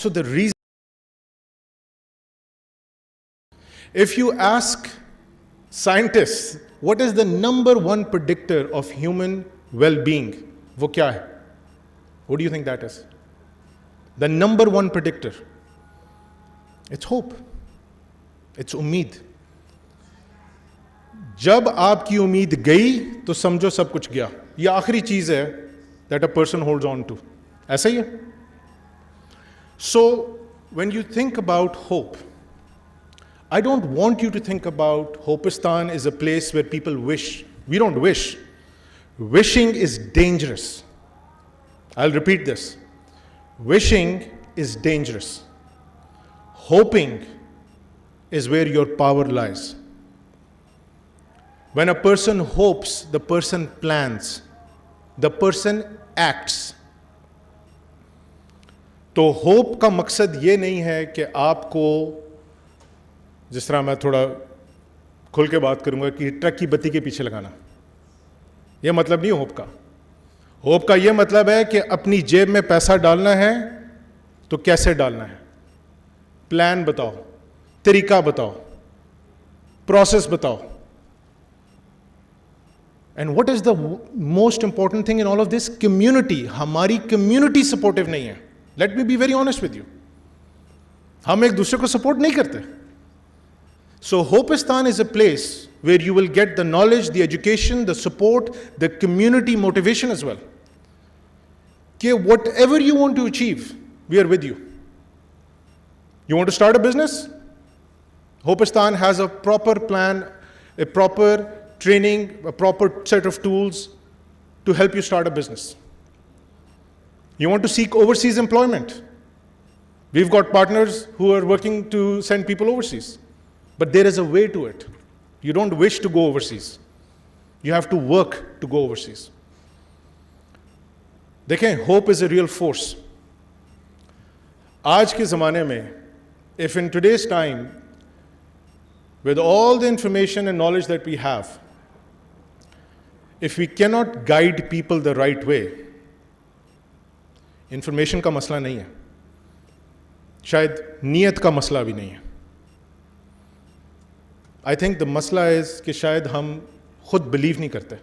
So the reason, if you ask scientists, what is the number one predictor of human well-being? वो क्या है? What do you think that is? The number one predictor. It's hope. It's उम्मीद. जब आपकी उम्मीद गई तो समझो सब कुछ गया. ये आखिरी चीज है that a person holds on to. ऐसा ही है. So when you think about hope, I don't want you to think about Hopeistan is a place where people wish. We don't wish. Wishing is dangerous. I'll repeat this. Wishing is dangerous. Hoping is where your power lies. When a person hopes, the person plans, the person acts. तो hope का मकसद ये नहीं है कि आपको, जिस तरह मैं थोड़ा खुल के बात करूंगा, कि ट्रक की बत्ती के पीछे लगाना. ये मतलब नहीं होप का. होप का ये मतलब है कि अपनी जेब में पैसा डालना है तो कैसे डालना है. प्लान बताओ, तरीका बताओ, प्रोसेस बताओ. And what is the most important thing in all of this? Community. हमारी community supportive नहीं है. Let me be very honest with you. हम एक दूसरे को support नहीं करते. So Hopeistan is a place where you will get the knowledge, the education, the support, the community motivation as well. Okay, whatever you want to achieve, we are with you. You want to start a business? Hopeistan has a proper plan, a proper training, a proper set of tools to help you start a business. You want to seek overseas employment? We've got partners who are working to send people overseas. But there is a way to it. You don't wish to go overseas. You have to work to go overseas. देखें, hope is a real force. आज के ज़माने में, if in today's time, with all the information and knowledge that we have, if we cannot guide people the right way, information का मसला नहीं है, शायद नीयत का मसला भी नहीं है. I think the मसला is कि शायद हम खुद बिलीव नहीं करते.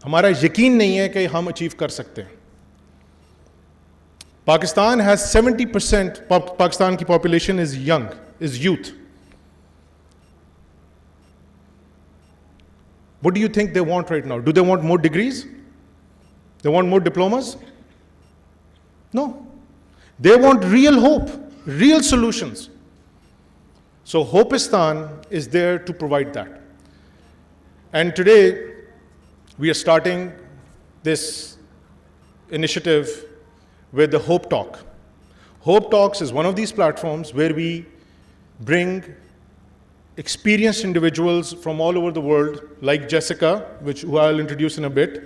हमारा यकीन नहीं है कि हम अचीव कर सकते हैं. Pakistan has 70%, Pakistan की population is young, is youth. What do you think they want right now? Do they want more degrees? They want more diplomas? No. They want real hope, real solutions. So Hopeistan is there to provide that. And today, we are starting this initiative with the Hope Talk. Hope Talks is one of these platforms where we bring experienced individuals from all over the world, like Jessica, who I'll introduce in a bit.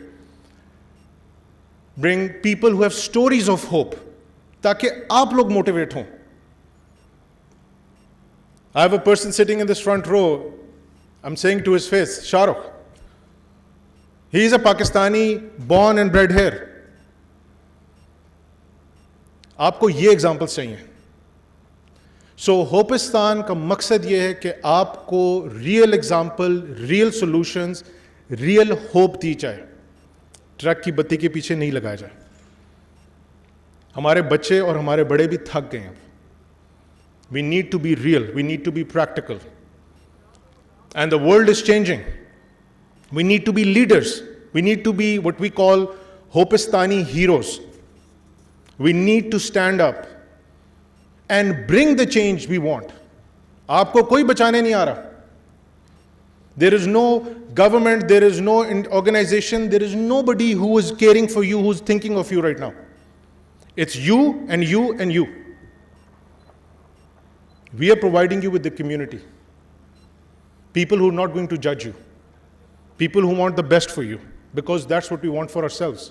Bring people who have stories of hope, ताकि आप लोग motivate हों. I have a person sitting in this front row. I'm saying to his face, Shahrukh. He is a Pakistani, born and bred here. आपको ये examples चाहिए. So Hopeistan का मकसद ये है कि आपको real example, real solutions, real hope दी जाए. ट्रक की बत्ती के पीछे नहीं लगाया जाए. हमारे बच्चे और हमारे बड़े भी थक गए हैं. We need to be real. We need to be practical. And the world is changing. We need to be leaders. We need to be what we call Hopeistani heroes. We need to stand up and bring the change we want. आपको कोई बचाने नहीं आ रहा. There is no government, there is no organization, there is nobody who is caring for you, who's thinking of you right now. It's you and you and you. We are providing you with the community. People who are not going to judge you. People who want the best for you, because that's what we want for ourselves.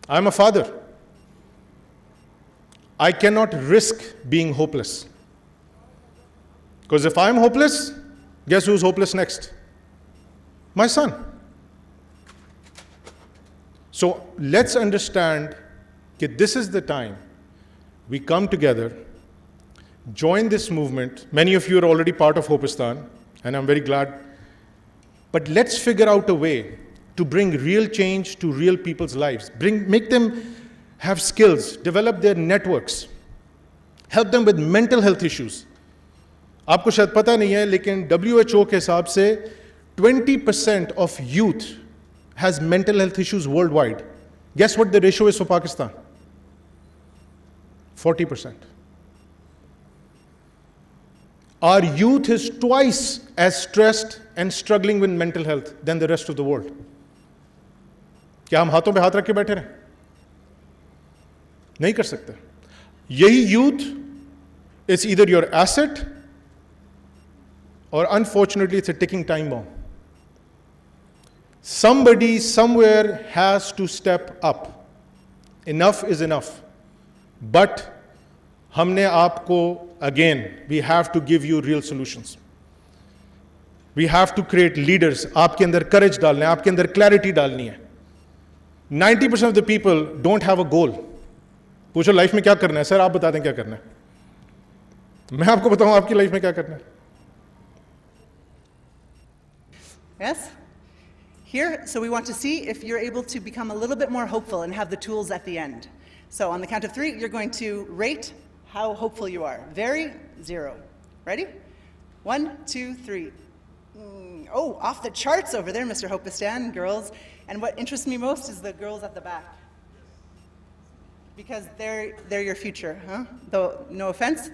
I'm a father. I cannot risk being hopeless. Because if I'm hopeless, guess who's hopeless next? My son. So let's understand that this is the time we come together, join this movement. Many of you are already part of Hopeistan, and I'm very glad. But let's figure out a way to bring real change to real people's lives. Make them have skills, develop their networks, help them with mental health issues. आपको शायद पता नहीं है, लेकिन WHO के हिसाब से 20% of youth has mental health issues worldwide. Guess what the ratio is for Pakistan? 40%. Our youth is twice as stressed and struggling with mental health than the rest of the world. क्या हम हाथों पे हाथ रख के बैठे रहे? नहीं कर सकते. यही youth is either your asset or unfortunately it's a ticking time bomb. Somebody somewhere has to step up. Enough is enough. But हमने आपको, again, we have to give you real solutions. We have to create leaders. आपके अंदर courage डालना है, आपके अंदर clarity डालनी है. 90% of the people don't have a goal. पूछो लाइफ में क्या करना है? सर आप बता दें क्या करना है. मैं आपको बताऊं आपकी लाइफ में क्या करना है. Yes? Here, so we want to see if you're able to become a little bit more hopeful and have the tools at the end. So on the count of 3, you're going to rate how hopeful you are. Very, 0. Ready? 1, 2, 3. Oh, off the charts over there, Mr. Hopeistan, girls. And what interests me most is the girls at the back. Because they're your future, huh? Though, no offense.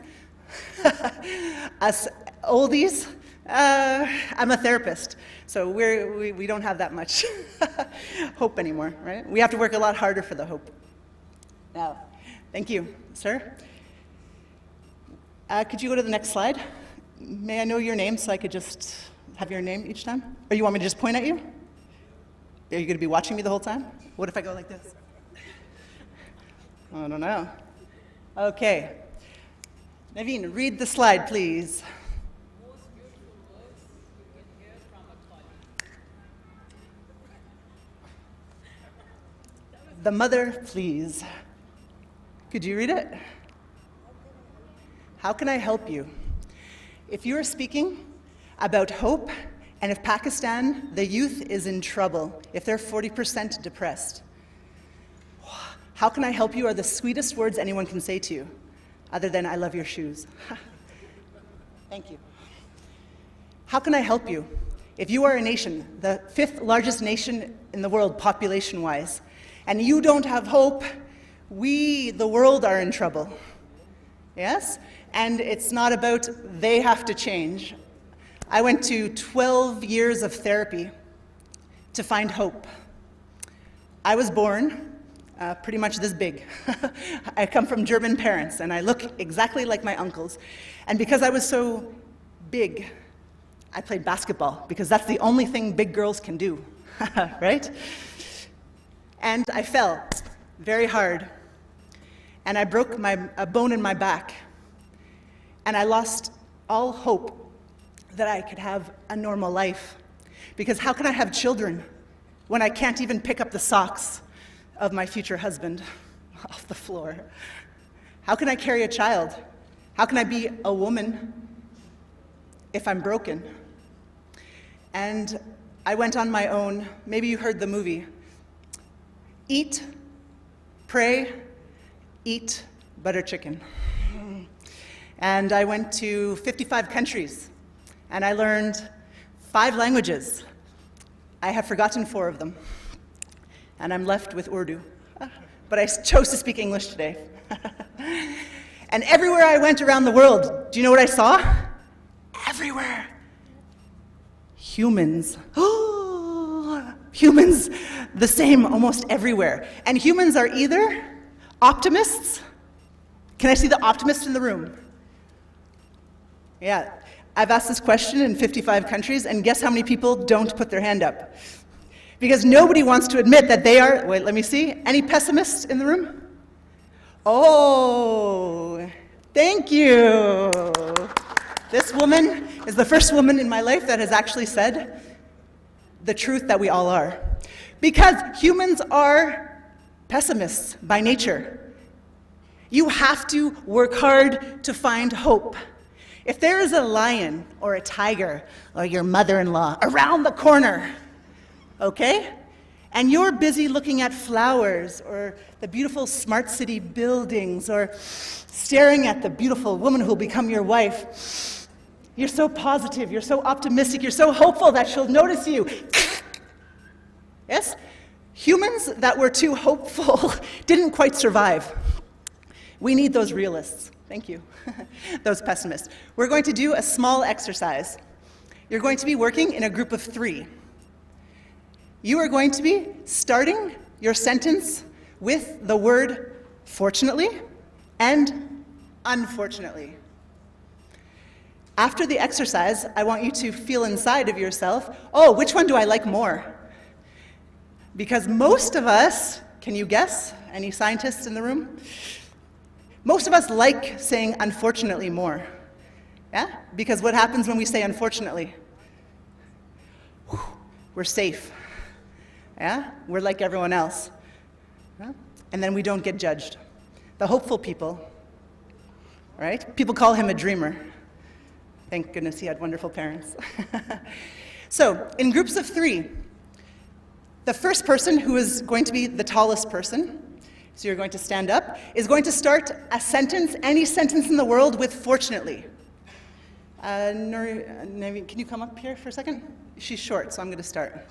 Us oldies, I'm a therapist, so we don't have that much hope anymore, right? We have to work a lot harder for the hope. Now, thank you, sir. Could you go to the next slide? May I know your name so I could just have your name each time? Or you want me to just point at you? Are you going to be watching me the whole time? What if I go like this? I don't know. Okay. Naveen, read the slide, please. Most beautiful words you can hear from a toilet. The mother, please. Could you read it? How can I help you? If you are speaking about hope, and if Pakistan, the youth is in trouble, if they're 40% depressed, how can I help you are the sweetest words anyone can say to you, other than I love your shoes. Thank you. How can I help you? If you are a nation, the 5th largest nation in the world population-wise, and you don't have hope, we, the world, are in trouble. Yes? And it's not about they have to change. I went to 12 years of therapy to find hope. I was born pretty much this big. I come from German parents, and I look exactly like my uncles. And because I was so big, I played basketball, because that's the only thing big girls can do, right? And I fell very hard, and I broke a bone in my back, and I lost all hope that I could have a normal life. Because how can I have children when I can't even pick up the socks of my future husband off the floor? How can I carry a child? How can I be a woman if I'm broken? And I went on my own. Maybe you heard the movie. Eat, pray, eat butter chicken. And I went to 55 countries, and I learned 5 languages. I have forgotten 4 of them. And I'm left with Urdu. But I chose to speak English today. And everywhere I went around the world, do you know what I saw? Everywhere. Humans. Humans, the same almost everywhere. And humans are either optimists. Can I see the optimist in the room? Yeah. I've asked this question in 55 countries, and guess how many people don't put their hand up? Because nobody wants to admit that they are, wait, let me see. Any pessimists in the room? Oh, thank you. This woman is the first woman in my life that has actually said the truth that we all are. Because humans are pessimists by nature. You have to work hard to find hope. If there is a lion or a tiger or your mother-in-law around the corner, okay, and you're busy looking at flowers or the beautiful smart city buildings or staring at the beautiful woman who will become your wife, you're so positive, you're so optimistic, you're so hopeful that she'll notice you. Yes? Humans that were too hopeful didn't quite survive. We need those realists. Thank you. Those pessimists. We're going to do a small exercise. You're going to be working in a group of 3. You are going to be starting your sentence with the word fortunately and unfortunately. After the exercise, I want you to feel inside of yourself, oh, which one do I like more? Because most of us, can you guess? Any scientists in the room? Most of us like saying unfortunately more. Yeah? Because what happens when we say unfortunately? We're safe. Yeah? We're like everyone else. Yeah? And then we don't get judged. The hopeful people, right? People call him a dreamer. Thank goodness he had wonderful parents. So, in groups of 3, the first person, who is going to be the tallest person, so you're going to stand up, is going to start a sentence, any sentence in the world, with fortunately. Can you come up here for a second? She's short, so I'm going to start.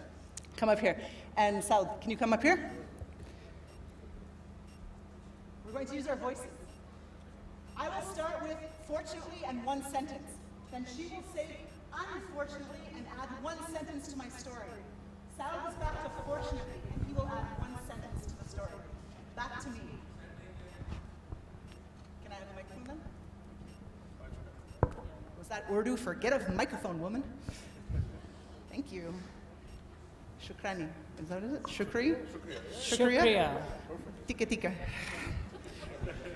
Come up here. And Sal, can you come up here? We're going to use our voices. I will start with fortunately and one sentence. Then she will say unfortunately and add one sentence to my story. Sal goes back to fortunately, and he will add one sentence to the story. Back to me. Can I have a microphone then? Was that Urdu for get a microphone, woman? Thank you. Shukrani. Is that what it is? Shukri? Shukriya. Tikka tikka.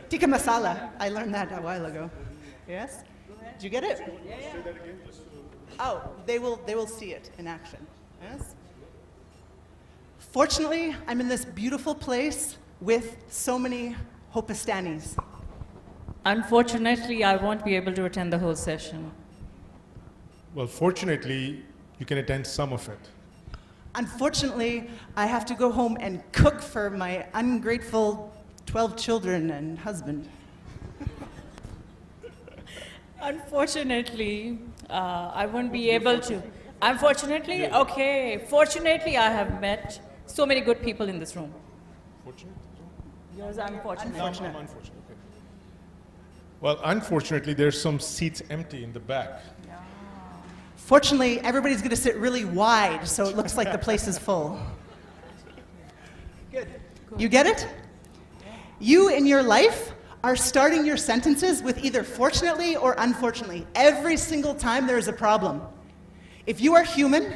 Tikka masala. I learned that a while ago. Yes? Did you get it? Yeah. Oh, they will see it in action. Yes? Fortunately, I'm in this beautiful place with so many Hopistanis. Unfortunately, I won't be able to attend the whole session. Well, fortunately, you can attend some of it. Unfortunately, I have to go home and cook for my ungrateful 12 children and husband. Unfortunately, I won't be able to. Unfortunately, okay. Fortunately, I have met so many good people in this room. Fortunate? Yours, unfortunate. Unfortunate. I'm unfortunate. Okay. Well, unfortunately, there's some seats empty in the back. Fortunately, everybody's going to sit really wide, so it looks like the place is full. Good. You get it? You, in your life, are starting your sentences with either fortunately or unfortunately. Every single time there is a problem. If you are human,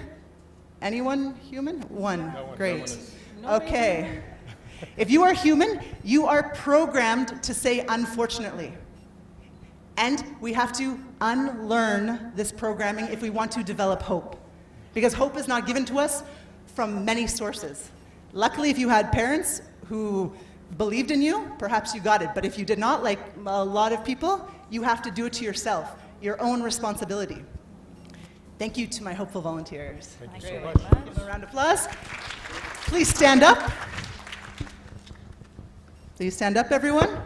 anyone human? One. Great. Okay. If you are human, you are programmed to say unfortunately. And we have to unlearn this programming if we want to develop hope. Because hope is not given to us from many sources. Luckily, if you had parents who believed in you, perhaps you got it. But if you did not, like a lot of people, you have to do it to yourself, your own responsibility. Thank you to my hopeful volunteers. Thank you so much. Give them a round of applause. Please stand up. Please stand up, everyone.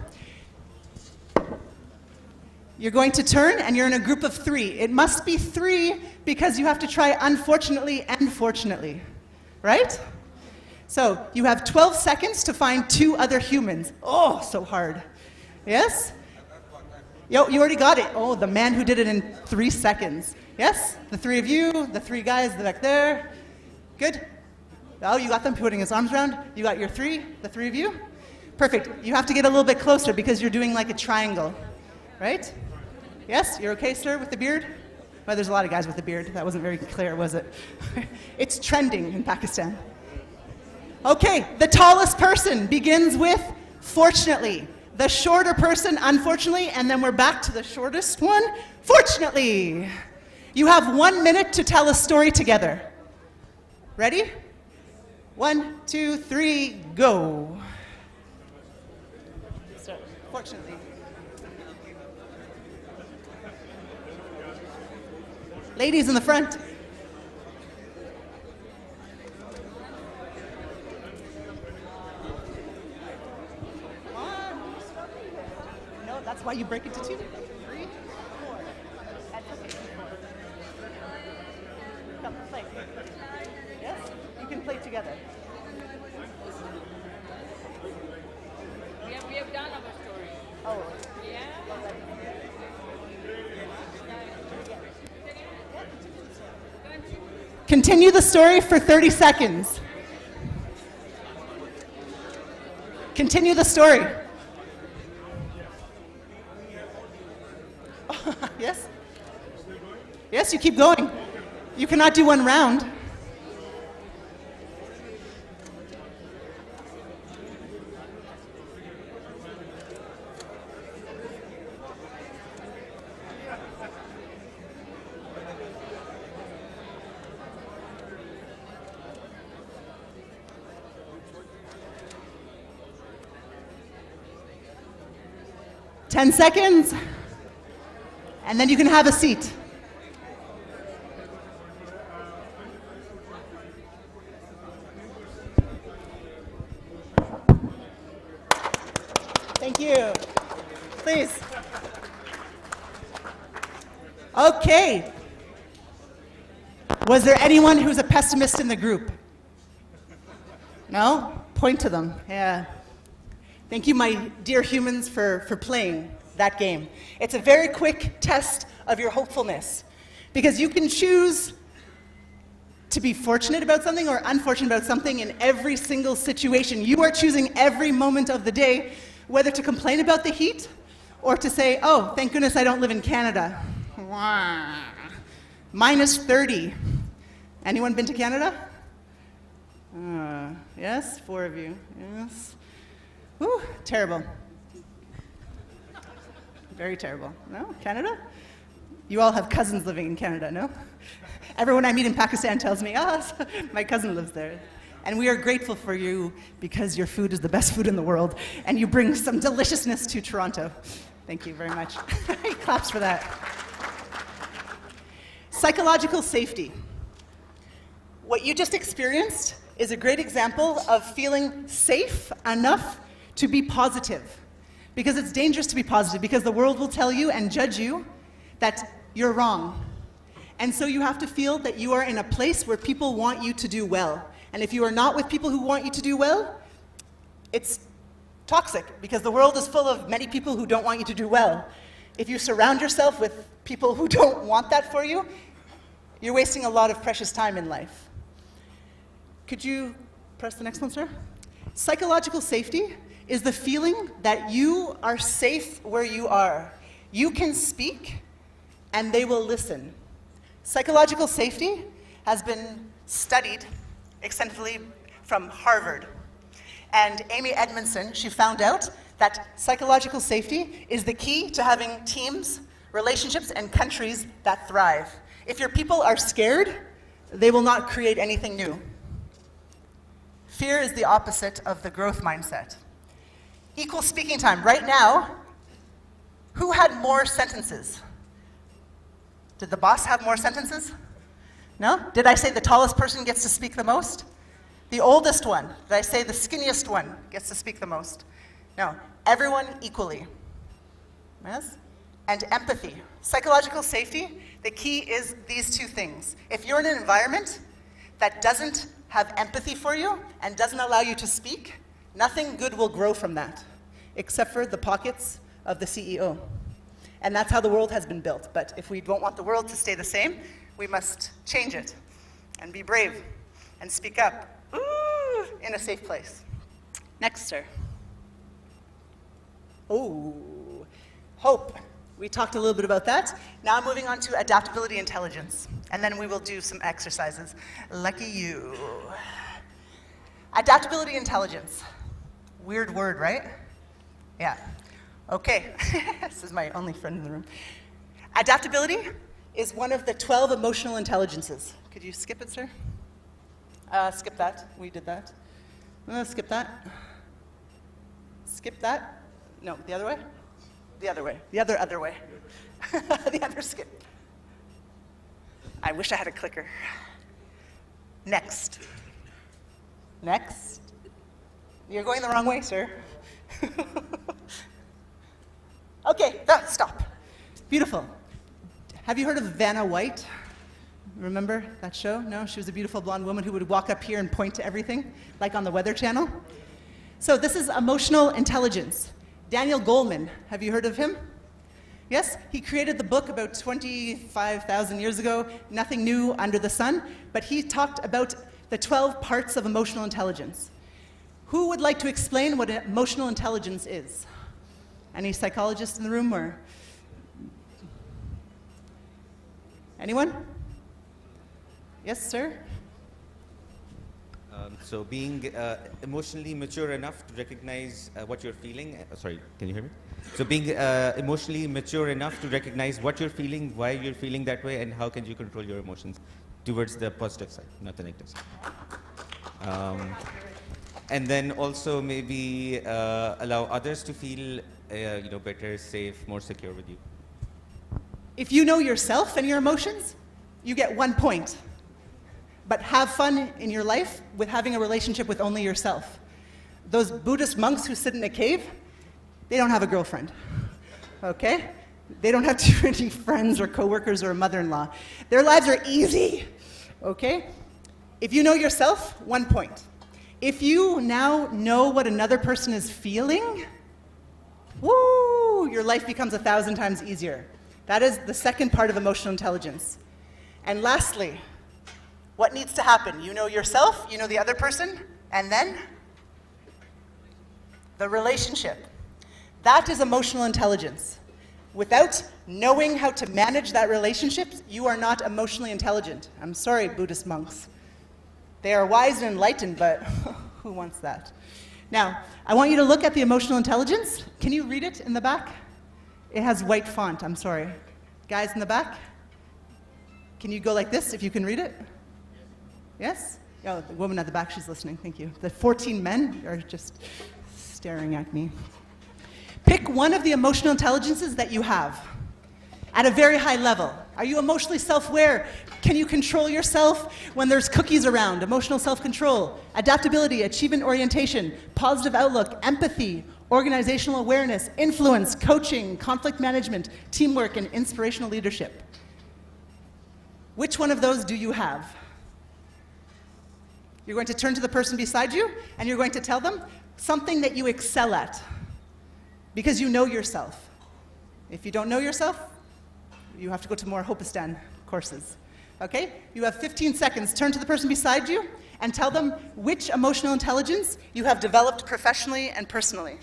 You're going to turn, and you're in a group of 3. It must be 3 because you have to try unfortunately and fortunately, right? So you have 12 seconds to find 2 other humans. Oh, so hard. Yes? Yo, you already got it. Oh, the man who did it in 3 seconds. Yes? The 3 of you, the 3 guys back there. Good? Oh, you got them putting his arms around? You got your 3, the 3 of you? Perfect. You have to get a little bit closer because you're doing like a triangle, right? Yes? You're okay, sir, with the beard? Well, there's a lot of guys with a beard. That wasn't very clear, was it? It's trending in Pakistan. Okay, the tallest person begins with fortunately. The shorter person, unfortunately, and then we're back to the shortest one, fortunately. You have 1 minute to tell a story together. Ready? 1, 2, 3, go. unfortunately. Ladies in the front. No, that's why you break it to 2, 3, 4. That's okay. Come, play. Yes? You can play together. We have done our story. Oh. Yeah. Continue the story for 30 seconds. Continue the story. Yes? Yes, you keep going. You cannot do one round. Ten seconds, and then you can have a seat. Thank you. Please. Okay. Was there anyone who's a pessimist in the group? No? Point to them. Yeah. Thank you, my dear humans, for playing that game. It's a very quick test of your hopefulness, because you can choose to be fortunate about something or unfortunate about something in every single situation. You are choosing every moment of the day whether to complain about the heat or to say, oh, thank goodness I don't live in Canada. Minus 30. Anyone been to Canada? Yes, 4 of you. Yes. Whew, terrible. Very terrible. No? Canada? You all have cousins living in Canada, no? Everyone I meet in Pakistan tells me, my cousin lives there. And we are grateful for you because your food is the best food in the world, and you bring some deliciousness to Toronto. Thank you very much. Claps for that. Psychological safety. What you just experienced is a great example of feeling safe enough to be positive. Because it's dangerous to be positive, because the world will tell you and judge you that you're wrong. And so you have to feel that you are in a place where people want you to do well. And if you are not with people who want you to do well, it's toxic, because the world is full of many people who don't want you to do well. If you surround yourself with people who don't want that for you, you're wasting a lot of precious time in life. Could you press the next one, sir? Psychological safety is the feeling that you are safe where you are. You can speak, and they will listen. Psychological safety has been studied extensively from Harvard. And Amy Edmondson, she found out that psychological safety is the key to having teams, relationships, and countries that thrive. If your people are scared, they will not create anything new. Fear is the opposite of the growth mindset. Equal speaking time. Right now, who had more sentences? Did the boss have more sentences? No? Did I say the tallest person gets to speak the most? The oldest one? Did I say the skinniest one gets to speak the most? No. Everyone equally. Yes? And empathy. Psychological safety, the key is these two things. If you're in an environment that doesn't have empathy for you and doesn't allow you to speak, nothing good will grow from that, except for the pockets of the CEO. And that's how the world has been built. But if we don't want the world to stay the same, we must change it and be brave and speak up in a safe place. Next, sir. Oh, hope. We talked a little bit about that. Now moving on to adaptability intelligence. And then we will do some exercises. Lucky you. Adaptability intelligence. Weird word, right? Yeah. Okay. This is my only friend in the room. Adaptability is one of the 12 emotional intelligences. Could you skip it, sir? Skip that. We did that. Skip that. Skip that. No, the other way? The other way. The other way. The other skip. I wish I had a clicker. Next. Next. You're going the wrong way, sir. Okay, stop. Beautiful. Have you heard of Vanna White? Remember that show? No? She was a beautiful blonde woman who would walk up here and point to everything, like on the Weather Channel. So this is emotional intelligence. Daniel Goleman, have you heard of him? Yes? He created the book about 25,000 years ago, Nothing New Under the Sun, but he talked about the 12 parts of emotional intelligence. Who would like to explain what emotional intelligence is? Any psychologists in the room, or? Anyone? Yes, sir? So being emotionally mature enough to recognize what you're feeling. Sorry, can you hear me? So being emotionally mature enough to recognize what you're feeling, why you're feeling that way, and how can you control your emotions towards the positive side, not the negative side. And then also maybe allow others to feel better, safe, more secure with you. If you know yourself and your emotions, you get 1 point. But have fun in your life with having a relationship with only yourself. Those Buddhist monks who sit in a cave, they don't have a girlfriend, okay? They don't have too many friends or coworkers or a mother-in-law. Their lives are easy, okay? If you know yourself, 1 point. If you now know what another person is feeling, woo, your life becomes 1,000 times easier. That is the second part of emotional intelligence. And lastly, what needs to happen? You know yourself, you know the other person, and then the relationship. That is emotional intelligence. Without knowing how to manage that relationship, you are not emotionally intelligent. I'm sorry, Buddhist monks. They are wise and enlightened, but who wants that? Now, I want you to look at the emotional intelligence. Can you read it in the back? It has white font, I'm sorry. Guys in the back? Can you go like this if you can read it? Yes? Oh, the woman at the back, she's listening, thank you. The 14 men are just staring at me. Pick one of the emotional intelligences that you have at a very high level. Are you emotionally self-aware? Can you control yourself when there's cookies around? Emotional self-control, adaptability, achievement orientation, positive outlook, empathy, organizational awareness, influence, coaching, conflict management, teamwork, and inspirational leadership. Which one of those do you have? You're going to turn to the person beside you, and you're going to tell them something that you excel at, because you know yourself. If you don't know yourself, you have to go to more Hopeistan courses. Okay? You have 15 seconds. Turn to the person beside you and tell them which emotional intelligence you have developed professionally and personally.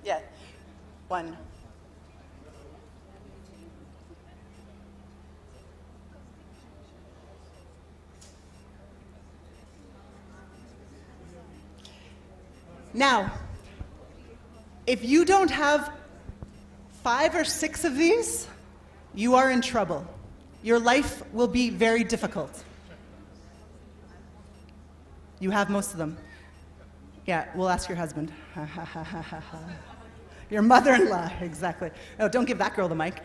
Yeah, 1. Now, if you don't have 5 or 6 of these, you are in trouble. Your life will be very difficult. You have most of them. Yeah, we'll ask your husband. Your mother-in-law, exactly. No, don't give that girl the mic.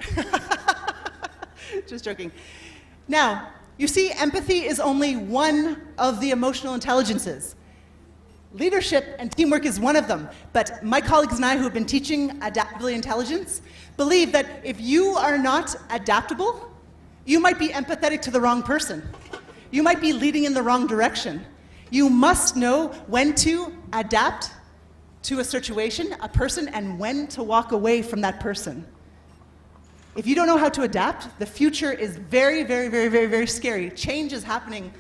Just joking. Now, you see, empathy is only one of the emotional intelligences. Leadership and teamwork is one of them, but my colleagues and I who have been teaching adaptability intelligence believe that if you are not adaptable, you might be empathetic to the wrong person. You might be leading in the wrong direction. You must know when to adapt to a situation, a person, and when to walk away from that person. If you don't know how to adapt, the future is very, very, very, very, very scary. Change is happening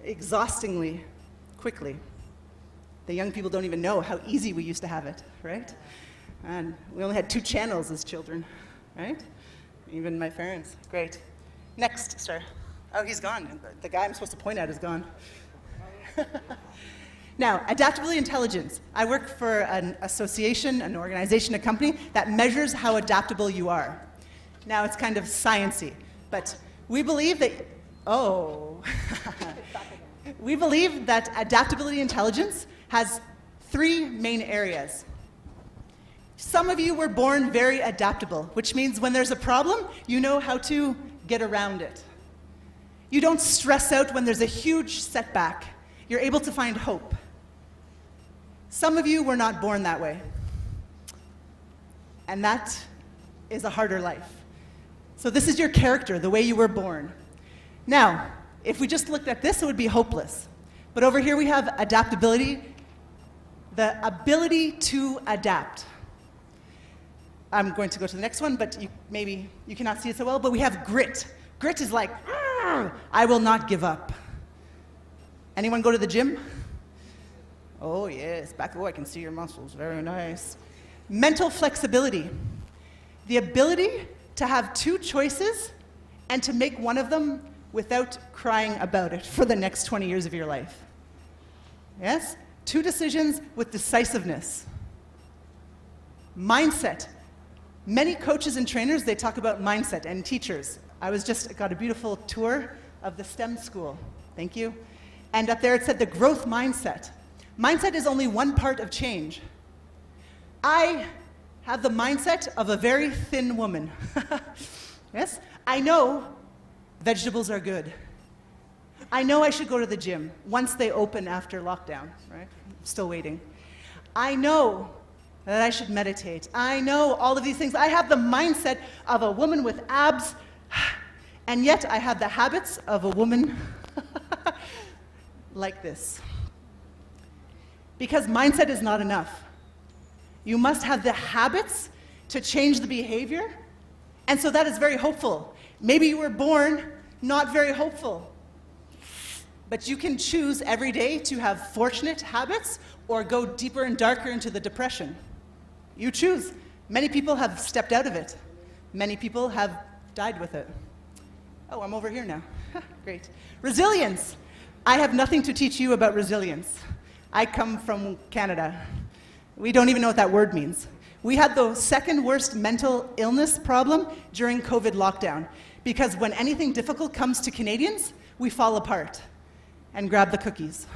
exhaustingly quickly. The young people don't even know how easy we used to have it, right? And we only had 2 channels as children, right? Even my parents. Great. Next, sir. Oh, he's gone. The guy I'm supposed to point at is gone. Now, adaptability intelligence. I work for an association, an organization, a company that measures how adaptable you are. Now it's kind of science-y. But we believe that, we believe that adaptability intelligence has 3 main areas. Some of you were born very adaptable, which means when there's a problem, you know how to get around it. You don't stress out when there's a huge setback. You're able to find hope. Some of you were not born that way. And that is a harder life. So this is your character, the way you were born. Now, if we just looked at this, it would be hopeless. But over here we have adaptability, the ability to adapt. I'm going to go to the next one, but maybe you cannot see it so well, but we have grit. Grit is like, I will not give up. Anyone go to the gym? Oh yes, I can see your muscles, very nice. Mental flexibility, the ability to have 2 choices and to make one of them without crying about it for the next 20 years of your life. Yes? 2 decisions with decisiveness. Mindset. Many coaches and trainers, they talk about mindset, and teachers. I got a beautiful tour of the STEM school. Thank you. And up there it said the growth mindset. Mindset is only one part of change. I have the mindset of a very thin woman. Yes? I know vegetables are good. I know I should go to the gym once they open after lockdown, right? Still waiting. I know that I should meditate. I know all of these things. I have the mindset of a woman with abs, and yet I have the habits of a woman like this. Because mindset is not enough. You must have the habits to change the behavior, and so that is very hopeful. Maybe you were born not very hopeful, but you can choose every day to have fortunate habits or go deeper and darker into the depression. You choose. Many people have stepped out of it. Many people have died with it. Oh, I'm over here now. Great. Resilience. I have nothing to teach you about resilience. I come from Canada. We don't even know what that word means. We had the second worst mental illness problem during COVID lockdown, because when anything difficult comes to Canadians, we fall apart and grab the cookies.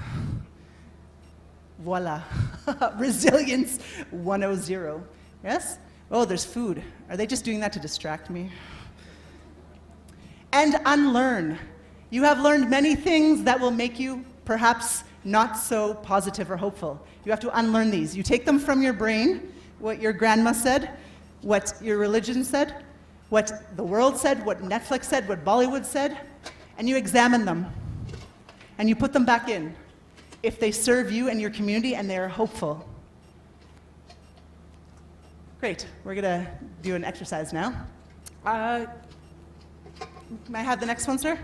Voila. Resilience 100. Yes? Oh, there's food. Are they just doing that to distract me? And unlearn. You have learned many things that will make you perhaps not so positive or hopeful. You have to unlearn these. You take them from your brain, what your grandma said, what your religion said, what the world said, what Netflix said, what Bollywood said, and you examine them. And you put them back in, if they serve you and your community and they are hopeful. Great. We're going to do an exercise now. May I have the next one, sir?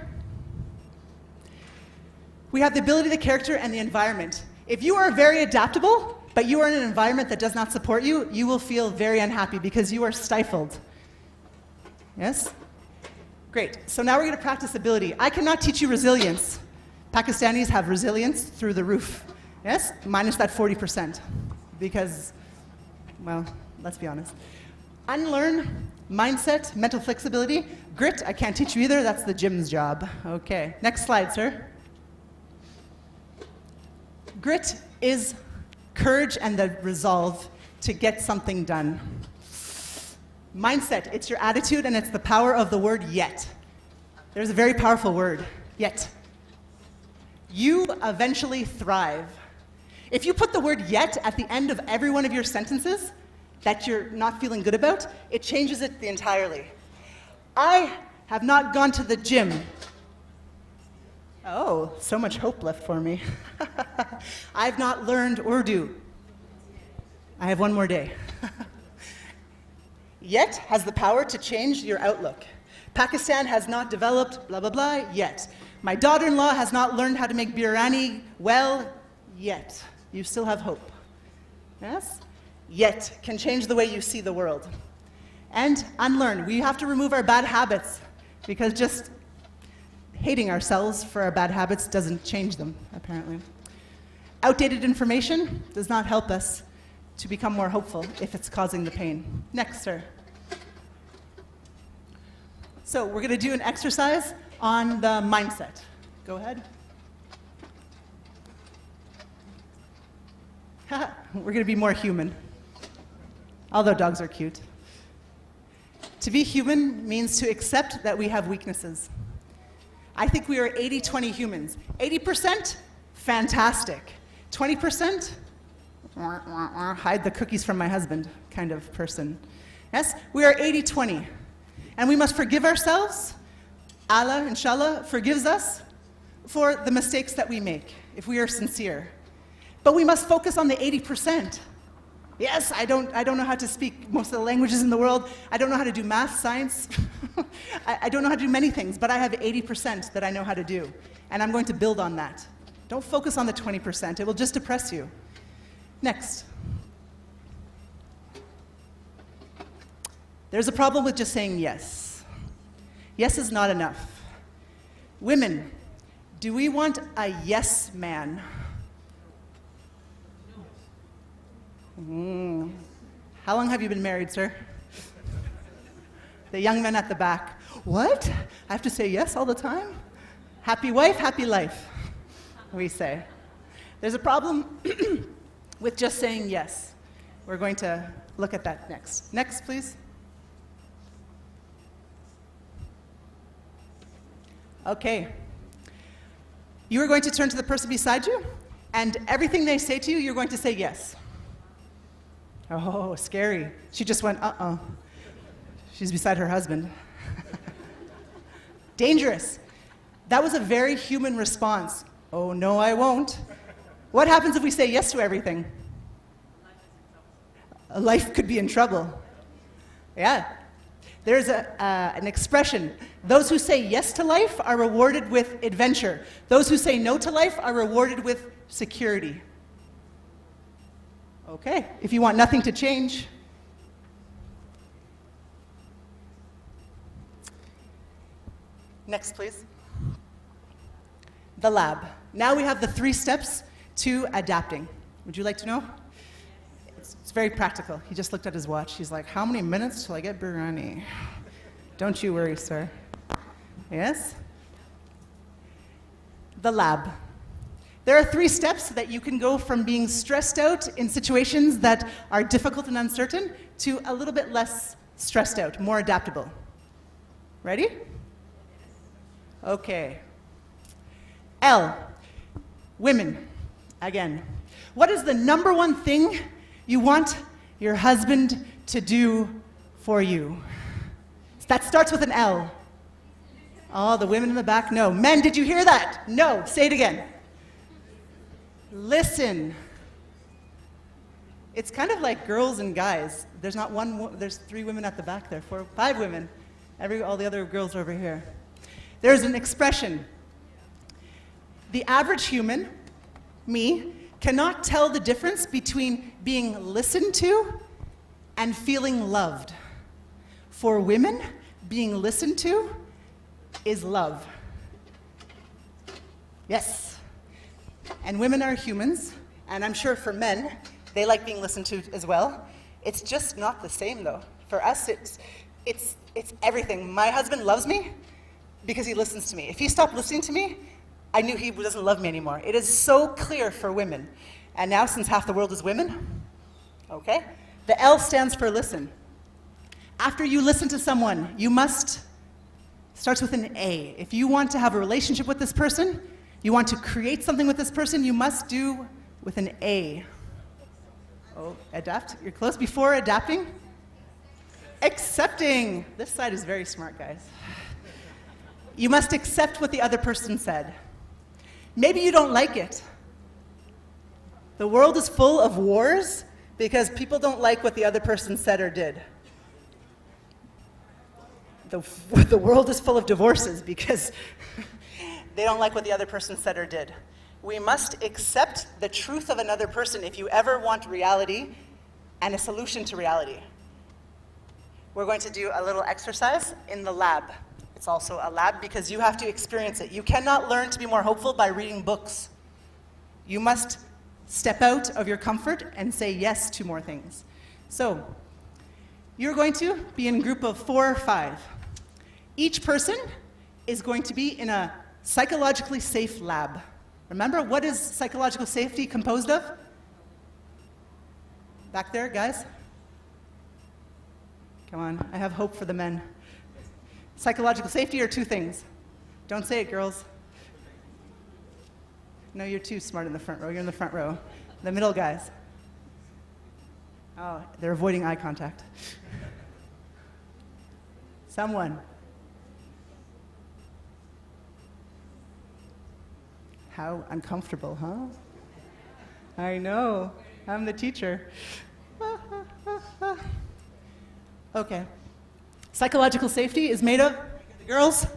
We have the ability, the character, and the environment. If you are very adaptable, but you are in an environment that does not support you, you will feel very unhappy because you are stifled. Yes? Great. So now we're going to practice ability. I cannot teach you resilience. Pakistanis have resilience through the roof. Yes? Minus that 40%. Because, well, let's be honest. Unlearn, mindset, mental flexibility. Grit, I can't teach you either. That's the gym's job. Okay. Next slide, sir. Grit is courage and the resolve to get something done. Mindset, it's your attitude and it's the power of the word yet. There's a very powerful word, yet. You eventually thrive. If you put the word yet at the end of every one of your sentences that you're not feeling good about, it changes it entirely. I have not gone to the gym. Oh, so much hope left for me. I've not learned Urdu. I have one more day. Yet has the power to change your outlook. Pakistan has not developed blah, blah, blah, yet. My daughter-in-law has not learned how to make biryani well, yet. You still have hope. Yes? Yet can change the way you see the world. And unlearn. We have to remove our bad habits, because just hating ourselves for our bad habits doesn't change them, apparently. Outdated information does not help us to become more hopeful if it's causing the pain. Next, sir. So we're going to do an exercise on the mindset. Go ahead. We're going to be more human, although dogs are cute. To be human means to accept that we have weaknesses. I think we are 80-20 humans. 80%, fantastic. 20%, hide the cookies from my husband kind of person. Yes, we are 80-20. And we must forgive ourselves. Allah, inshallah, forgives us for the mistakes that we make, if we are sincere. But we must focus on the 80%. Yes, I don't know how to speak most of the languages in the world. I don't know how to do math, science. I don't know how to do many things, but I have 80% that I know how to do. And I'm going to build on that. Don't focus on the 20%. It will just depress you. Next. There's a problem with just saying yes. Yes is not enough. Women, do we want a yes man? How long have you been married, sir? The young men at the back. What? I have to say yes all the time? Happy wife, happy life, we say. There's a problem with just saying yes. We're going to look at that next. Next, please. Okay. You are going to turn to the person beside you, and everything they say to you, you're going to say yes. Oh, scary. She just went, uh-oh. She's beside her husband. Dangerous. That was a very human response. Oh, no, I won't. What happens if we say yes to everything? Life could be in trouble. Yeah. There's an expression. Those who say yes to life are rewarded with adventure. Those who say no to life are rewarded with security. Okay, if you want nothing to change. Next, please. The lab. Now we have the 3 steps to adapting. Would you like to know? It's very practical. He just looked at his watch. He's like, how many minutes till I get biryani? Don't you worry, sir. Yes? The lab. There are 3 steps that you can go from being stressed out in situations that are difficult and uncertain to a little bit less stressed out, more adaptable. Ready? Okay. L, women, again. What is the number 1 thing you want your husband to do for you? That starts with an L. Oh, the women in the back, no. Men, did you hear that? No, say it again. Listen. It's kind of like girls and guys. There's not one, there's 3 women at the back there, 4, 5 women. All the other girls are over here. There's an expression. The average human, me, cannot tell the difference between being listened to and feeling loved. For women, being listened to is love. Yes. And women are humans, and I'm sure for men, they like being listened to as well. It's just not the same, though. For us, it's everything. My husband loves me because he listens to me. If he stopped listening to me, I knew he doesn't love me anymore. It is so clear for women. And now, since half the world is women, okay, the L stands for listen. After you listen to someone, you must, starts with an A. If you want to have a relationship with this person, you want to create something with this person, you must do with an A. Oh, adapt, you're close. Before adapting, accepting. This side is very smart, guys. You must accept what the other person said. Maybe you don't like it. The world is full of wars because people don't like what the other person said or did. The world is full of divorces because they don't like what the other person said or did. We must accept the truth of another person if you ever want reality and a solution to reality. We're going to do a little exercise in the lab. It's also a lab because you have to experience it. You cannot learn to be more hopeful by reading books. You must step out of your comfort and say yes to more things. So, you're going to be in a group of 4 or 5. Each person is going to be in a psychologically safe lab. Remember, what is psychological safety composed of? Back there, guys? Come on, I have hope for the men. Psychological safety are two things. Don't say it, girls. No, you're too smart in the front row. You're in the front row. The middle guys. Oh, they're avoiding eye contact. Someone. How uncomfortable, huh? I know. I'm the teacher. Okay. Psychological safety is made of, girls,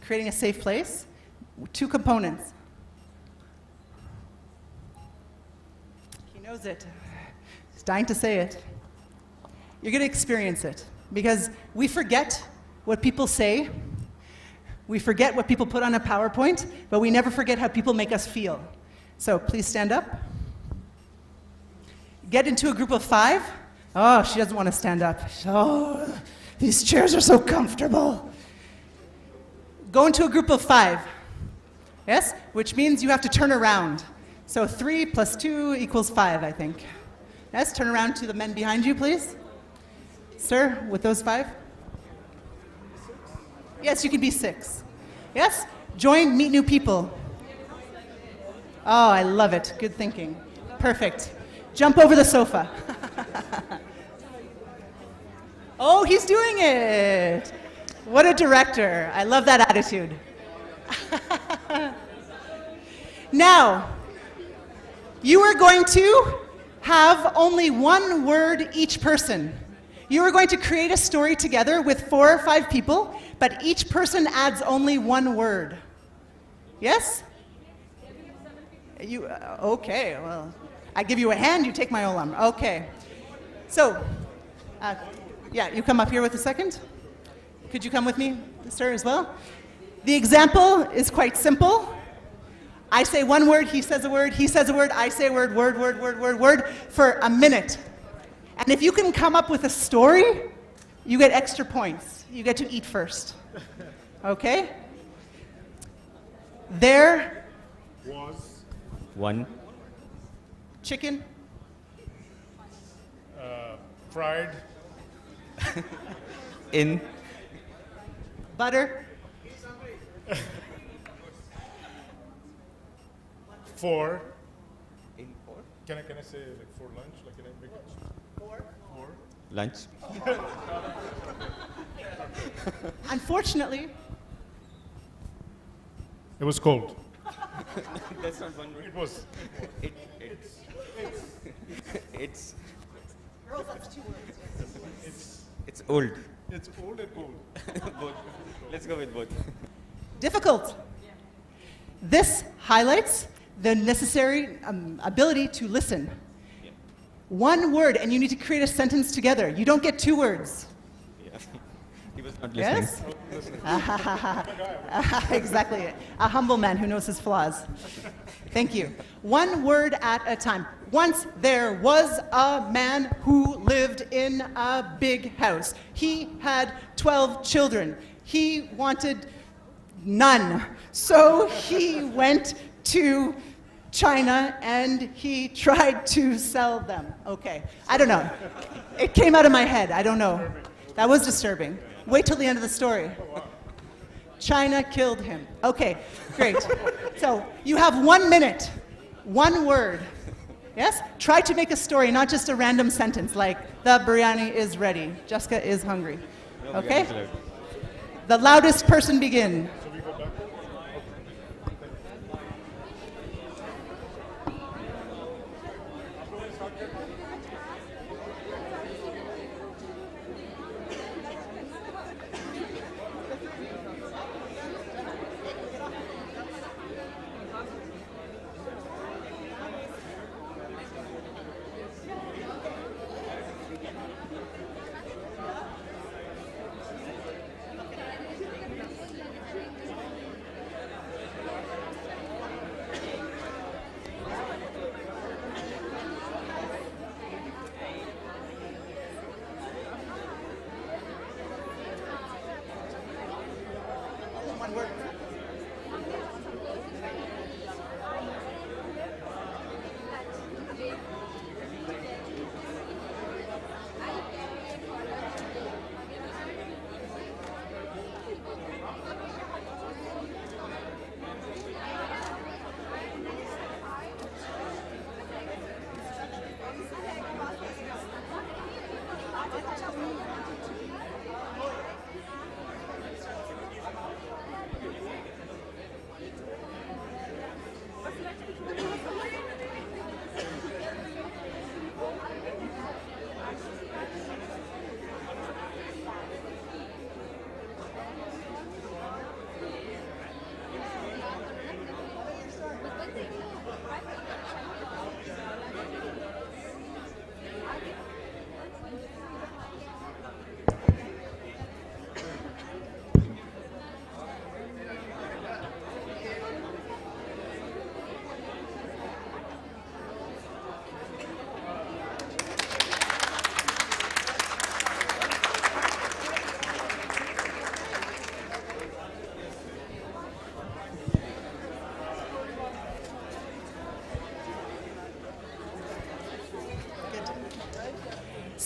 creating a safe place. Two components. He knows it. He's dying to say it. You're going to experience it because we forget what people say. We forget what people put on a PowerPoint, but we never forget how people make us feel. So please stand up. Get into a group of 5. Oh, she doesn't want to stand up. Oh, these chairs are so comfortable. Go into a group of 5. Yes? Which means you have to turn around. So 3 plus 2 equals 5, I think. Yes? Turn around to the men behind you, please. Sir, with those 5? Yes, you can be 6. Yes? Join, meet new people. Oh, I love it. Good thinking. Perfect. Jump over the sofa. Oh, he's doing it. What a director. I love that attitude. Now, you are going to have only one word each person. You are going to create a story together with 4 or 5 people, but each person adds only one word. Yes? You, okay, well, I give you a hand, you take my olam. Okay. So, yeah, you come up here with a second. Could you come with me, sir, as well? The example is quite simple. I say one word, he says a word, he says a word, I say a word, word, for a minute. And if you can come up with a story, you get extra points. You get to eat first. Okay? There Was. One. Chicken. Fried. In. Butter. 4. In 4. Can I say like for lunch? Like can I make it? 4. Lunch. Unfortunately, It was cold. That's not one word. It was. It's. girls, that's 2 words. It's old. It's old and cold. Both. Let's go with both. Difficult. This highlights the necessary ability to listen. Yeah. One word, and you need to create a sentence together. You don't get 2 words. Yeah. He was not listening. Yes? Exactly. A humble man who knows his flaws. Thank you. One word at a time. Once there was a man who lived in a big house. He had 12 children. He wanted none. So he went to China and he tried to sell them. Okay. I don't know. It came out of my head. I don't know. That was disturbing. Wait till the end of the story. China killed him. Okay, great. So you have 1 minute, 1 word. Yes? Try to make a story, not just a random sentence like, the biryani is ready, Jessica is hungry. Okay? The loudest person begin.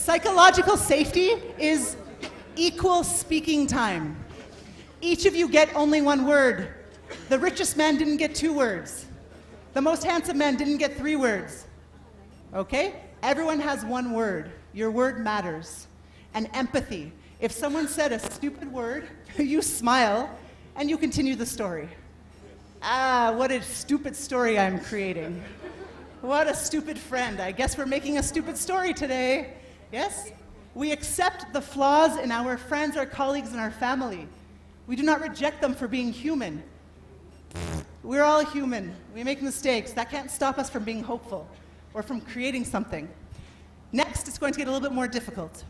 Psychological safety is equal speaking time. Each of you get only one word. The richest man didn't get 2 words. The most handsome man didn't get 3 words. Okay? Everyone has 1 word. Your word matters. And empathy. If someone said a stupid word, you smile and you continue the story. Ah, what a stupid story I'm creating. What a stupid friend. I guess we're making a stupid story today. Yes? We accept the flaws in our friends, our colleagues, and our family. We do not reject them for being human. We're all human. We make mistakes. That can't stop us from being hopeful or from creating something. Next, it's going to get a little bit more difficult.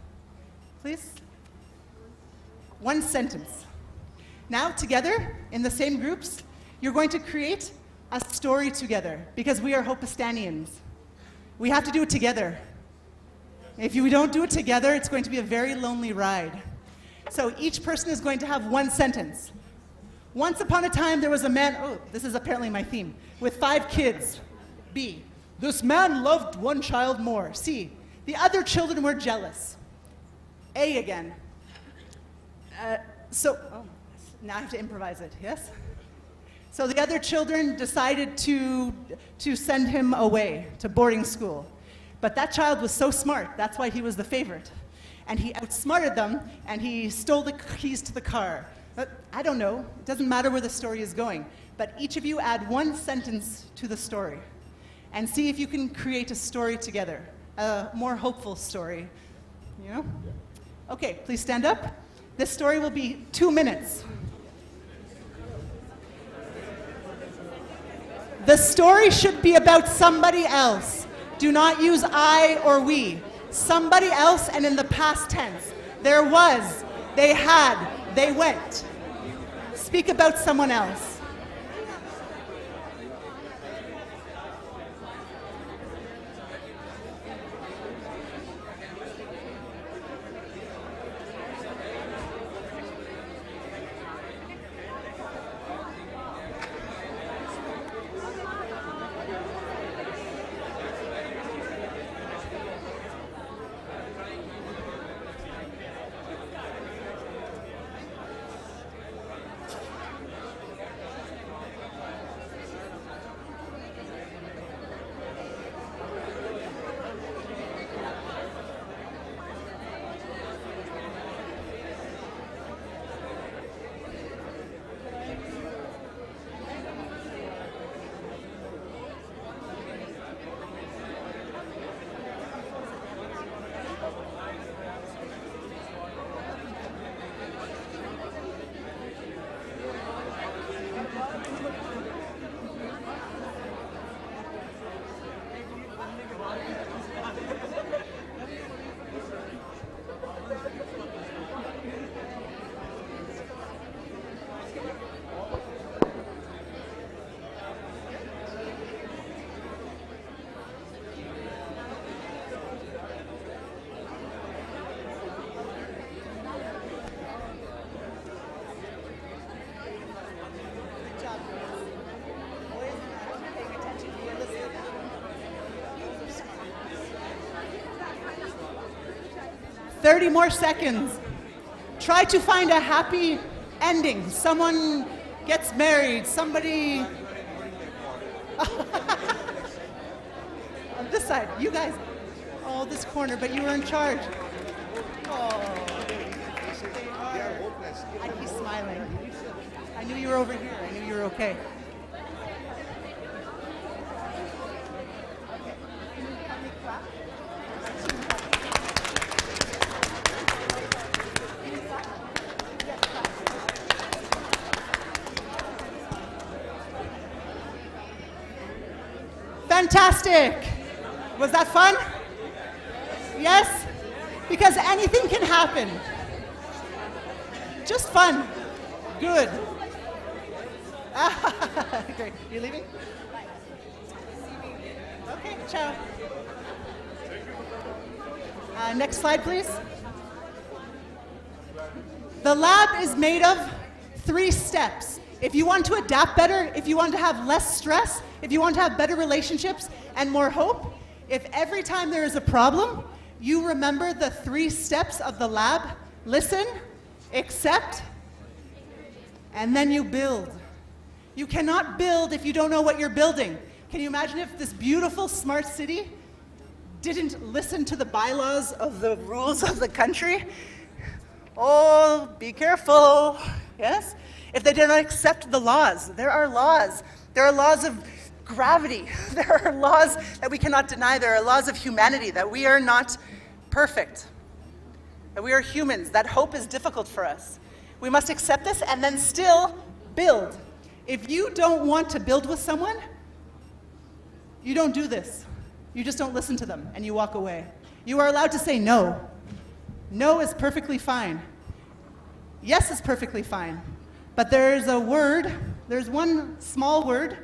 Please? 1 sentence. Now, together, in the same groups, you're going to create a story together, because we are Hopeistanians. We have to do it together. If we don't do it together, it's going to be a very lonely ride. So each person is going to have 1 sentence. Once upon a time, there was a man, oh, this is apparently my theme, with 5 kids. B, this man loved 1 child more. C, the other children were jealous. A again. Now I have to improvise it, yes? So the other children decided to send him away to boarding school. But that child was so smart, that's why he was the favorite. And he outsmarted them, and he stole the keys to the car. But I don't know, it doesn't matter where the story is going. But each of you add 1 sentence to the story, and see if you can create a story together, a more hopeful story, you know? Okay, please stand up. This story will be 2 minutes. The story should be about somebody else. Do not use I or we. Somebody else, and in the past tense. There was, they had, they went. Speak about someone else. Good job. Boys are not paying attention. You were listening. 30 more seconds. Try to find a happy ending. Someone gets married, somebody... On this side, you guys. Oh, this corner, but you were in charge. Oh, they are hopeless. He's smiling. I knew you were over here. I knew you were okay. Fantastic! Was that fun? Yes? Because anything can happen. Just fun. Good. Great. You leaving? Okay, ciao. Next slide, please. The lab is made of 3 steps. If you want to adapt better, if you want to have less stress, if you want to have better relationships and more hope, if every time there is a problem, you remember the 3 steps of the lab? Listen, accept, and then you build. You cannot build if you don't know what you're building. Can you imagine if this beautiful smart city didn't listen to the bylaws of the rules of the country? Oh, be careful, yes? If they did not accept the laws, there are laws. There are laws of gravity. There are laws that we cannot deny. There are laws of humanity, that we are not perfect, that we are humans, that hope is difficult for us. We must accept this and then still build. If you don't want to build with someone, you don't do this. You just don't listen to them and you walk away. You are allowed to say no. No is perfectly fine. Yes is perfectly fine. But there's a word, there's one small word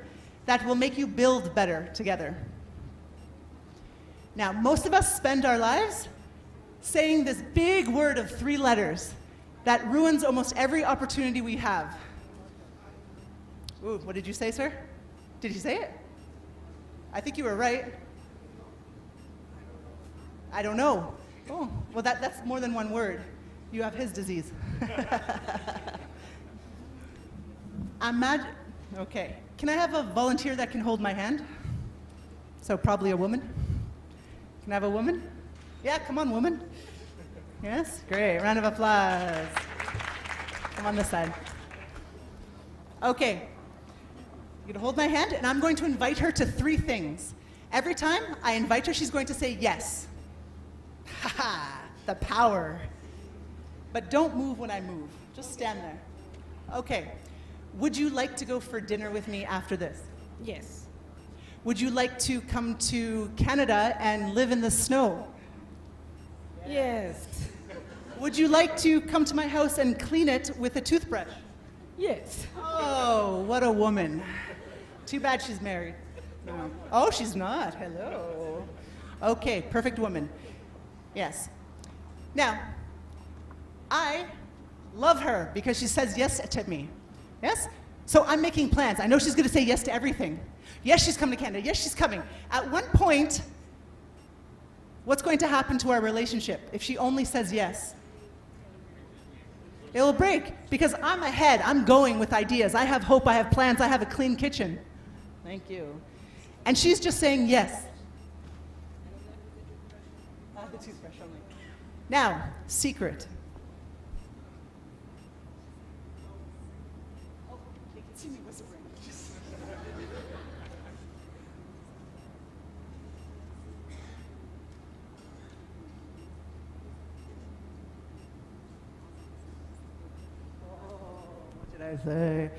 that will make you build better together. Now, most of us spend our lives saying this big word of 3 letters that ruins almost every opportunity we have. Ooh, what did you say, sir? Did you say it? I think you were right. I don't know. Oh, well, that's more than one word. You have his disease. Okay. Can I have a volunteer that can hold my hand? So probably a woman. Can I have a woman? Yeah, come on, woman. Yes, great. Round of applause. Come on this side. Okay. You're gonna hold my hand, and I'm going to invite her to 3 things. Every time I invite her, she's going to say yes. Ha-ha, the power. But don't move when I move. Just stand there. Okay. Would you like to go for dinner with me after this? Yes. Would you like to come to Canada and live in the snow? Yes. Would you like to come to my house and clean it with a toothbrush? Yes. Oh, what a woman. Too bad she's married. No. Oh, she's not. Hello. Okay, perfect woman. Yes. Now, I love her because she says yes to me. Yes? So I'm making plans. I know she's going to say yes to everything. Yes, she's coming to Canada. Yes, she's coming. At one point, what's going to happen to our relationship if she only says yes? It'll break because I'm ahead. I'm going with ideas. I have hope. I have plans. I have a clean kitchen. Thank you. And she's just saying yes. The toothbrush only. Now, secret. Oh, they can see me whispering. What did I say?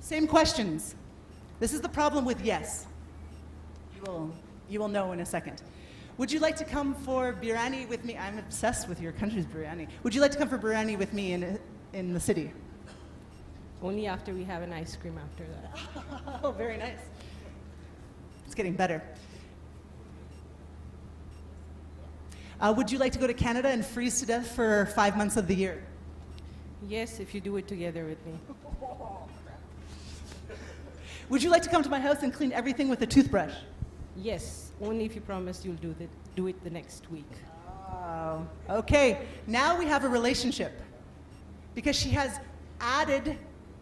Same questions. This is the problem with yes. You will know in a second. Would you like to come for biryani with me? I'm obsessed with your country's biryani. Would you like to come for biryani with me in the city? Only after we have an ice cream after that. Oh, very nice. It's getting better. Would you like to go to Canada and freeze to death for 5 months of the year? Yes, if you do it together with me. Would you like to come to my house and clean everything with a toothbrush? Yes, only if you promise you'll do it the next week. Oh, okay. Now we have a relationship because she has added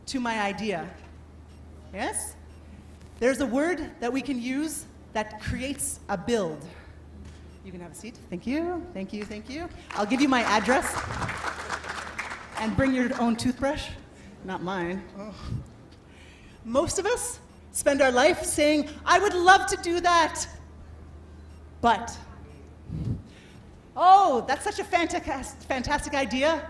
to my idea. Yes? There's a word that we can use that creates a build. You can have a seat. Thank you. Thank you. Thank you. I'll give you my address. And bring your own toothbrush. Not mine. Oh. Most of us spend our life saying, I would love to do that, but, oh, that's such a fantastic idea,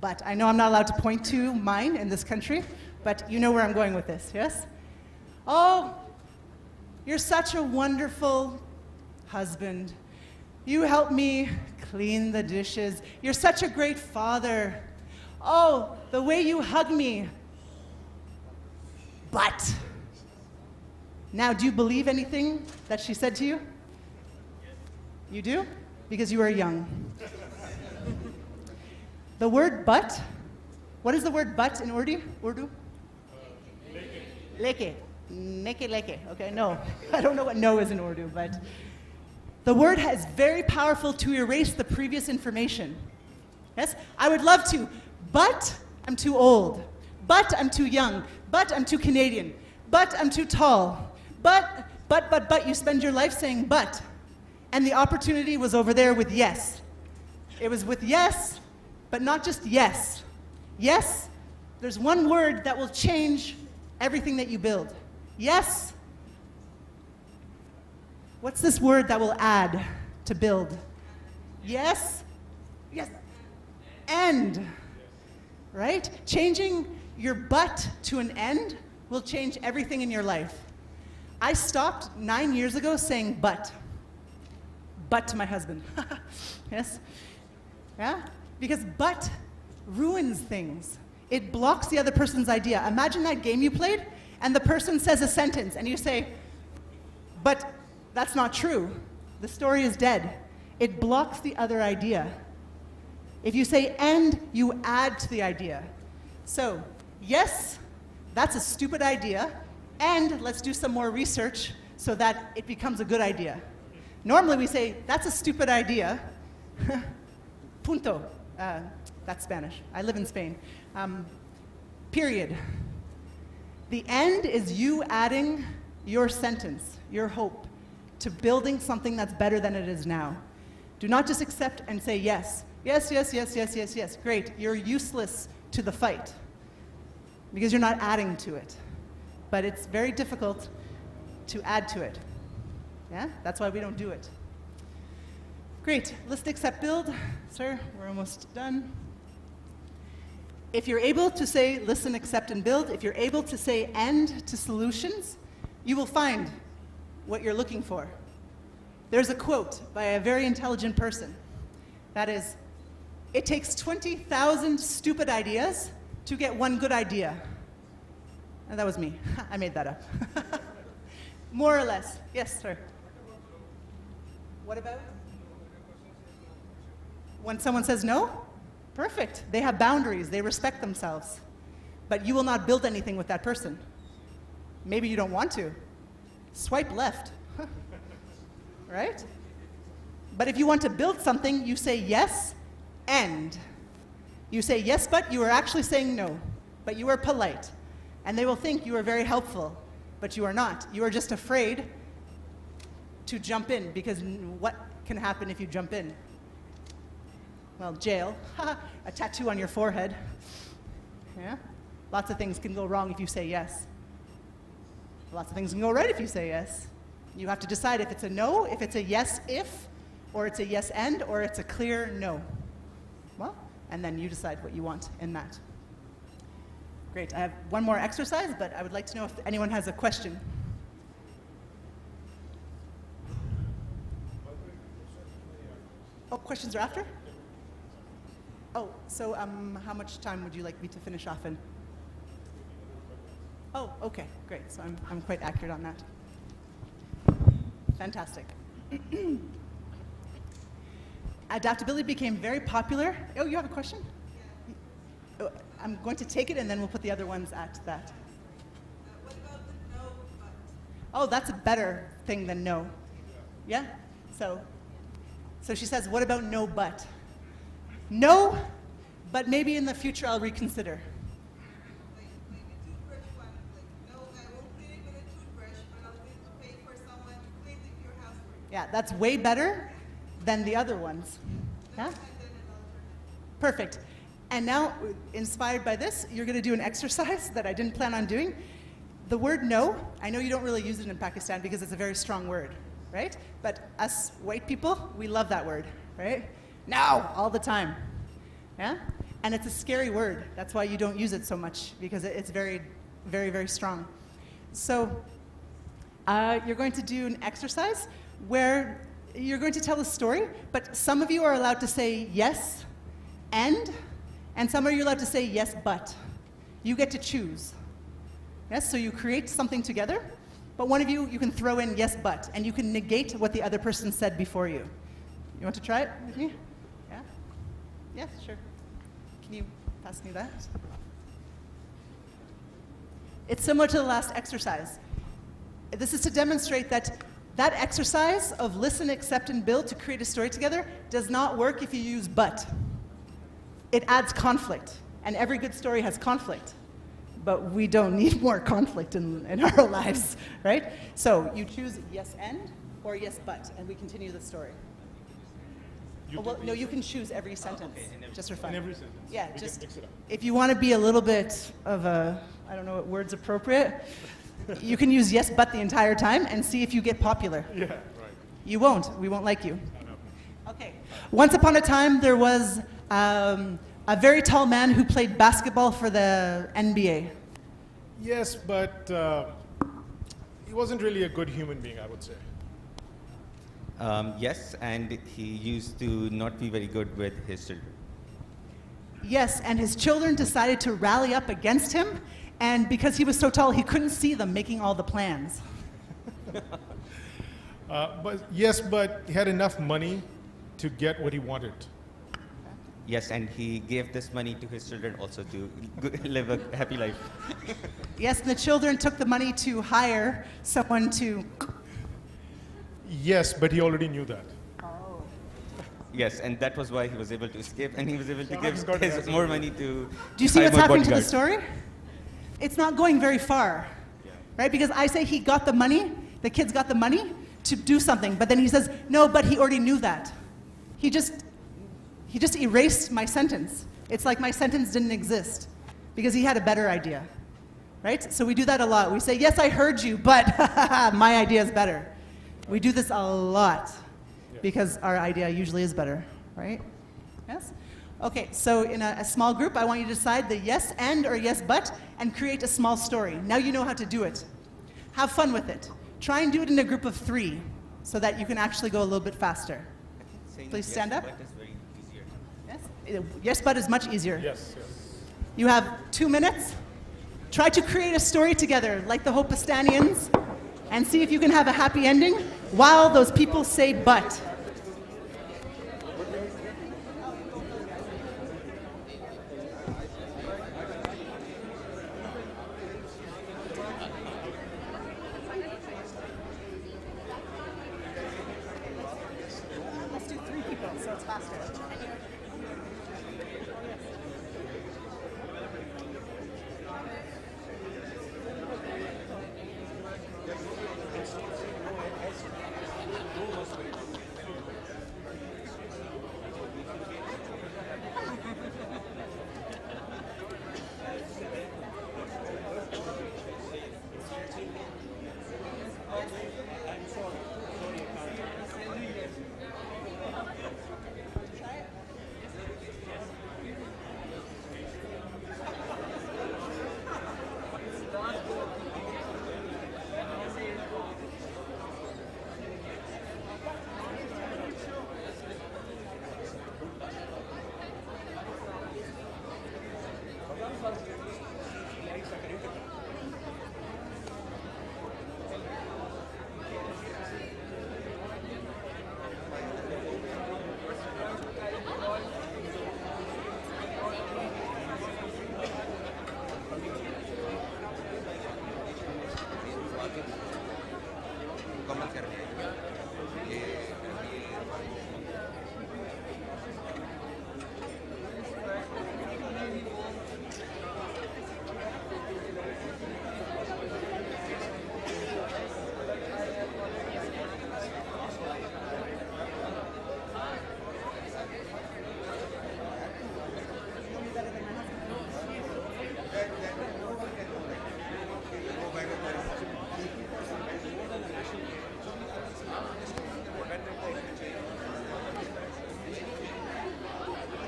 but I know I'm not allowed to point to mine in this country, but you know where I'm going with this, yes? Oh, you're such a wonderful husband. You help me clean the dishes. You're such a great father. Oh, the way you hug me. But, now do you believe anything that she said to you? You do? Because you are young. The word but, what is the word but in Urdu? Leke. neke leke, okay, no. I don't know what no is in Urdu, but the word is very powerful to erase the previous information. Yes, I would love to, but I'm too old, but I'm too young, but I'm too Canadian, but I'm too tall, but, you spend your life saying but, and the opportunity was over there with yes. It was with yes, but not just yes. Yes, there's one word that will change everything that you build. Yes. What's this word that will add to build? Yes. Yes. End. Right? Changing your but to an end will change everything in your life. I stopped 9 years ago saying but to my husband. Yes? Yeah? Because but ruins things. It blocks the other person's idea. Imagine that game you played, and the person says a sentence, and you say, but that's not true. The story is dead. It blocks the other idea. If you say and, you add to the idea. So, yes, that's a stupid idea, and let's do some more research so that it becomes a good idea. Normally we say, that's a stupid idea. Punto. That's Spanish. I live in Spain. Period. The end is you adding your sentence, your hope, to building something that's better than it is now. Do not just accept and say yes. Yes, yes, yes, yes, yes, yes. Great. You're useless to the fight because you're not adding to it. But it's very difficult to add to it. Yeah? That's why we don't do it. Great. List, accept, build. Sir, we're almost done. If you're able to say listen, accept, and build, if you're able to say end to solutions, you will find what you're looking for. There's a quote by a very intelligent person. That is, it takes 20,000 stupid ideas to get one good idea. And that was me. I made that up. More or less. Yes, sir. What about? When someone says no? Perfect. They have boundaries. They respect themselves. But you will not build anything with that person. Maybe you don't want to. Swipe left. Right? But if you want to build something, you say yes, and. You say yes, but you are actually saying no. But you are polite. And they will think you are very helpful. But you are not. You are just afraid to jump in, because what can happen if you jump in? Well, jail, a tattoo on your forehead. Yeah? Lots of things can go wrong if you say yes. Lots of things can go right if you say yes. You have to decide if it's a no, if it's a yes if, or it's a yes and, or it's a clear no. Well, and then you decide what you want in that. Great, I have one more exercise, but I would like to know if anyone has a question. Oh, questions are after? Oh, so how much time would you like me to finish off in? Oh, okay, great. So I'm quite accurate on that. Fantastic. Adaptability became very popular. Oh, you have a question? Yeah. Oh, I'm going to take it, and then we'll put the other ones at that. What about the no but? Oh, that's a better thing than no. Yeah? So she says, what about no but? No, but maybe in the future I'll reconsider. Like the toothbrush one, like, no, I won't clean it with a toothbrush, but I'll pay for someone to clean your house for you. Yeah, that's way better than the other ones. Yeah? Perfect. And now, inspired by this, you're going to do an exercise that I didn't plan on doing. The word no, I know you don't really use it in Pakistan because it's a very strong word, right? But us white people, we love that word, right? No, all the time. Yeah? And it's a scary word. That's why you don't use it so much, because it's very, very, very strong. So you're going to do an exercise where you're going to tell a story, but some of you are allowed to say yes, and some of you are allowed to say yes, but. You get to choose. Yes, so you create something together, but one of you can throw in yes, but, and you can negate what the other person said before you. You want to try it with me? Yeah? Yes, sure. Can you pass me that? It's similar to the last exercise. This is to demonstrate that that exercise of listen, accept, and build to create a story together does not work if you use but. It adds conflict, and every good story has conflict. But we don't need more conflict in our lives, right? So you choose yes and or yes but, and we continue the story. No, you can choose every sentence, just for fun. In every sentence. Yeah, We just can mix it up. if you want to be a little bit of a, I don't know what word's appropriate, you can use yes but the entire time and see if you get popular. Yeah, right. You won't. We won't like you. Okay. Once upon a time, there was a very tall man who played basketball for the NBA. Yes, but he wasn't really a good human being, I would say. Yes, and he used to not be very good with his children. Yes, and his children decided to rally up against him, and because he was so tall, he couldn't see them making all the plans. But he had enough money to get what he wanted. Yes, and he gave this money to his children also to live a happy life. Yes, and the children took the money to hire someone to... Yes, but he already knew that. Yes, and that was why he was able to escape, and he was able to Shah's give got an his answer more to that. money to Do you see hire what's more happening to the bodyguards. story? It's not going very far, right? Because I say he got the money, the kids got the money to do something, but then he says, no, but he already knew that. He just erased my sentence. It's like my sentence didn't exist because he had a better idea, right? So we do that a lot. We say, yes, I heard you, but my idea is better. We do this a lot because our idea usually is better, right? Yes? Okay, so in a small group, I want you to decide the yes and or yes but and create a small story. Now you know how to do it. Have fun with it. Try and do it in a group of 3 so that you can actually go a little bit faster. Saying Please yes, stand up. but is very easier. Yes? Yes, but is much easier. Yes. You have 2 minutes. Try to create a story together like the Hopeistanians and see if you can have a happy ending while those people say but. Let's do 3 people so it's faster.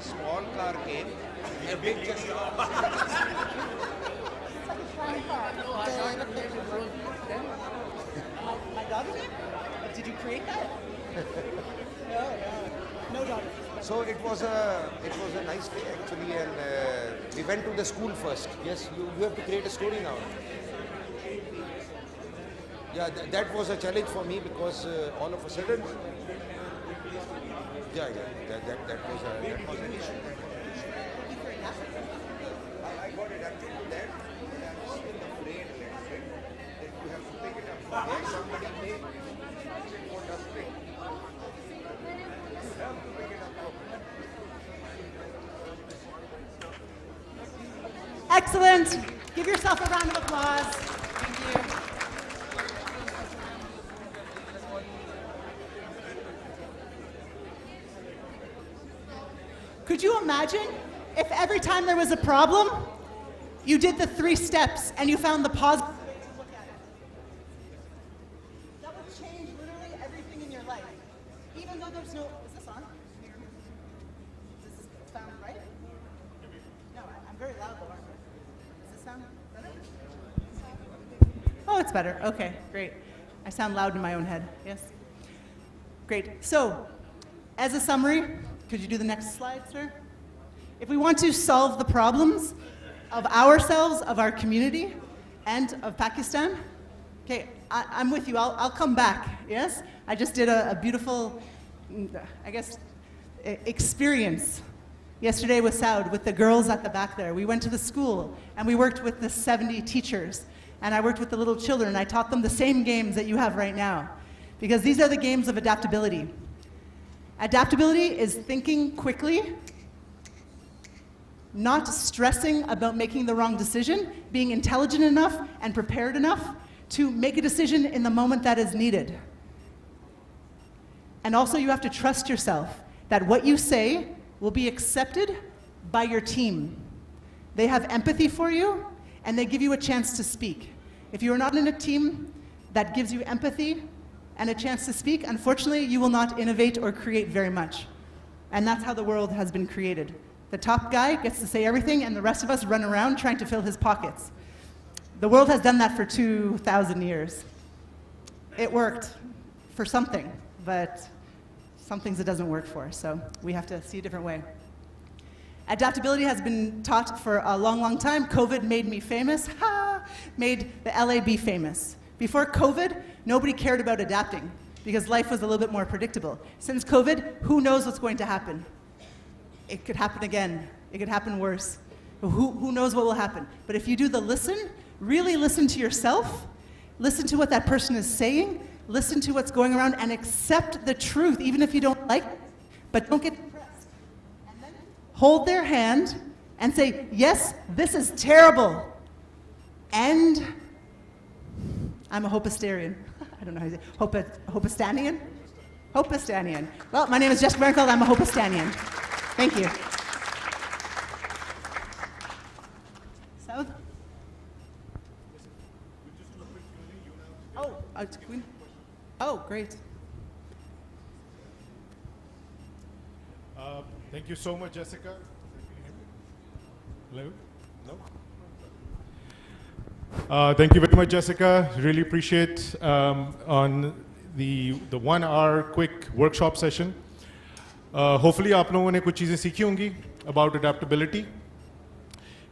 Small car came, a big just My daughter did? Did you create that? No daughter. So it was a nice day actually, and we went to the school first. Yes, you have to create a story now. Yeah, that was a challenge for me because all of a sudden, that was an issue. I got it until then. I'm still afraid a little bit that you have to pick it up. Excellent. Give yourself a round of applause. Thank you. Could you imagine if every time there was a problem, you did the 3 steps and you found the positive way to look at it? That would change literally everything in your life. Even though there's no, is this on? Does this sound right? No, I'm very loud though, aren't I? Does this sound better? Oh, it's better. Okay, great. I sound loud in my own head, yes? Great. So, as a summary, could you do the next slide, sir? If we want to solve the problems of ourselves, of our community, and of Pakistan, okay, I'm with you. I'll come back, yes? I just did a beautiful, I guess, experience yesterday with Saud, with the girls at the back there. We went to the school, and we worked with the 70 teachers, and I worked with the little children, and I taught them the same games that you have right now, because these are the games of adaptability. Adaptability is thinking quickly, not stressing about making the wrong decision, being intelligent enough and prepared enough to make a decision in the moment that is needed. And also you have to trust yourself that what you say will be accepted by your team. They have empathy for you and they give you a chance to speak. If you are not in a team that gives you empathy and a chance to speak, unfortunately, you will not innovate or create very much. And that's how the world has been created. The top guy gets to say everything, and the rest of us run around trying to fill his pockets. The world has done that for 2,000 years. It worked for something, but some things it doesn't work for, so we have to see a different way. Adaptability has been taught for a long, long time. COVID made me famous, made the LAB famous. Before COVID, nobody cared about adapting because life was a little bit more predictable. Since COVID, who knows what's going to happen? It could happen again. It could happen worse. Who knows what will happen? But if you do the listen, really listen to yourself, listen to what that person is saying, listen to what's going around, and accept the truth, even if you don't like it, but don't get depressed. And then hold their hand and say, yes, this is terrible. And I'm a Hopeistarian. I don't know how you say Hopeistanian? Hopeistanian. Well, my name is Jessica Breitenfeld. I'm a Hopeistanian. Thank you. South? Oh, great. Thank you so much, Jessica. Hello? No? Thank you very much, Jessica. Really appreciate on the 1 hour quick workshop session. Hopefully आप लोगों ने कुछ चीज़ें सीखी होंगी about adaptability.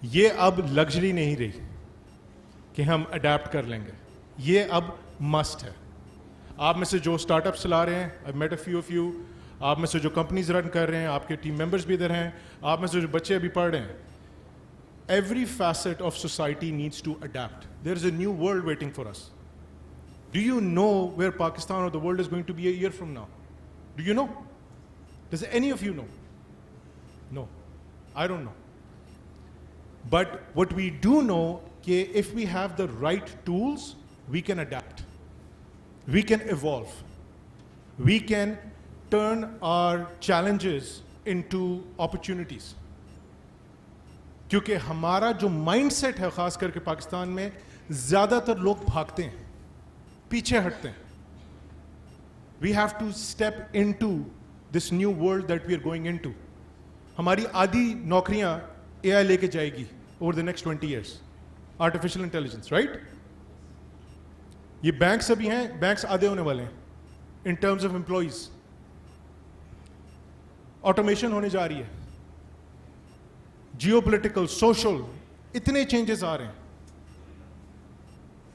ये अब luxury नहीं रही कि हम adapt कर लेंगे. ये अब must है. आप में से जो startups चला रहे हैं, I've met a few of you. आप में से जो companies run कर रहे हैं, आपके team members भी इधर हैं. आप में से जो बच्चे अभी पढ़ रहे हैं. Every facet of society needs to adapt. There is a new world waiting for us. Do you know where Pakistan or the world is going to be a year from now? Do you know? Does any of you know? No, I don't know. But what we do know is if we have the right tools, we can adapt. We can evolve. We can turn our challenges into opportunities. क्योंकि हमारा जो mindset है खास करके पाकिस्तान में ज़्यादातर लोग भागते हैं, पीछे हटते हैं. We have to step into this new world that we are going into. हमारी आधी नौकरियां AI लेके जाएगी over the next 20 years. Artificial intelligence, right? ये banks अभी हैं, banks आधे होने वाले हैं in terms of employees. Automation होने जा रही है. Geopolitical, social, इतने changes आ रहे हैं.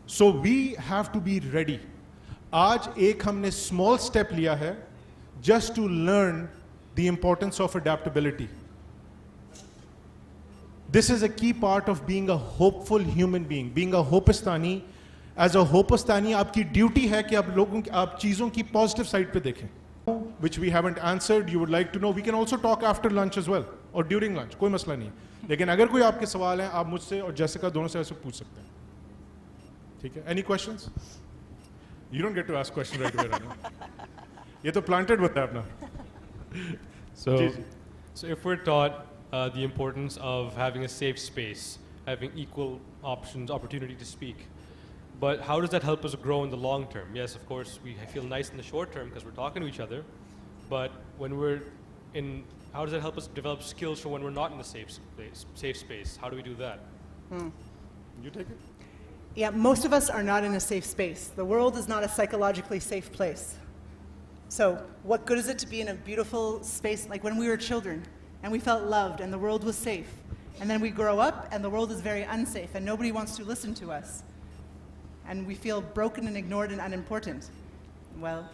So we have to be ready. आज एक हमने small step लिया है just to learn the importance of adaptability. This is a key part of being a hopeful human being, being a Hopeistani. As a Hopeistani, आपकी duty है कि आप चीज़ों की positive side पे देखें. Which we haven't answered, you would like to know. We can also talk after lunch as well. और during lunch, कोई मसला नहीं है। लेकिन अगर कोई आपके सवाल हैं, आप मुझसे और जेसिका दोनों से ऐसे पूछ सकते हैं, ठीक है? Any questions? You don't get to ask question right away. ये तो प्लांटेड होता है अपना। So, ji, ji. so if we're taught the importance of having a safe space, having equal options, opportunity to speak, but how does that help us grow in the long term? Yes, of course, we feel nice in the short term because we're talking to each other, but when we're in, how does that help us develop skills for when we're not in the safe space? How do we do that? You take it? Yeah, most of us are not in a safe space. The world is not a psychologically safe place. So what good is it to be in a beautiful space like when we were children and we felt loved and the world was safe, and then we grow up and the world is very unsafe and nobody wants to listen to us and we feel broken and ignored and unimportant? Well,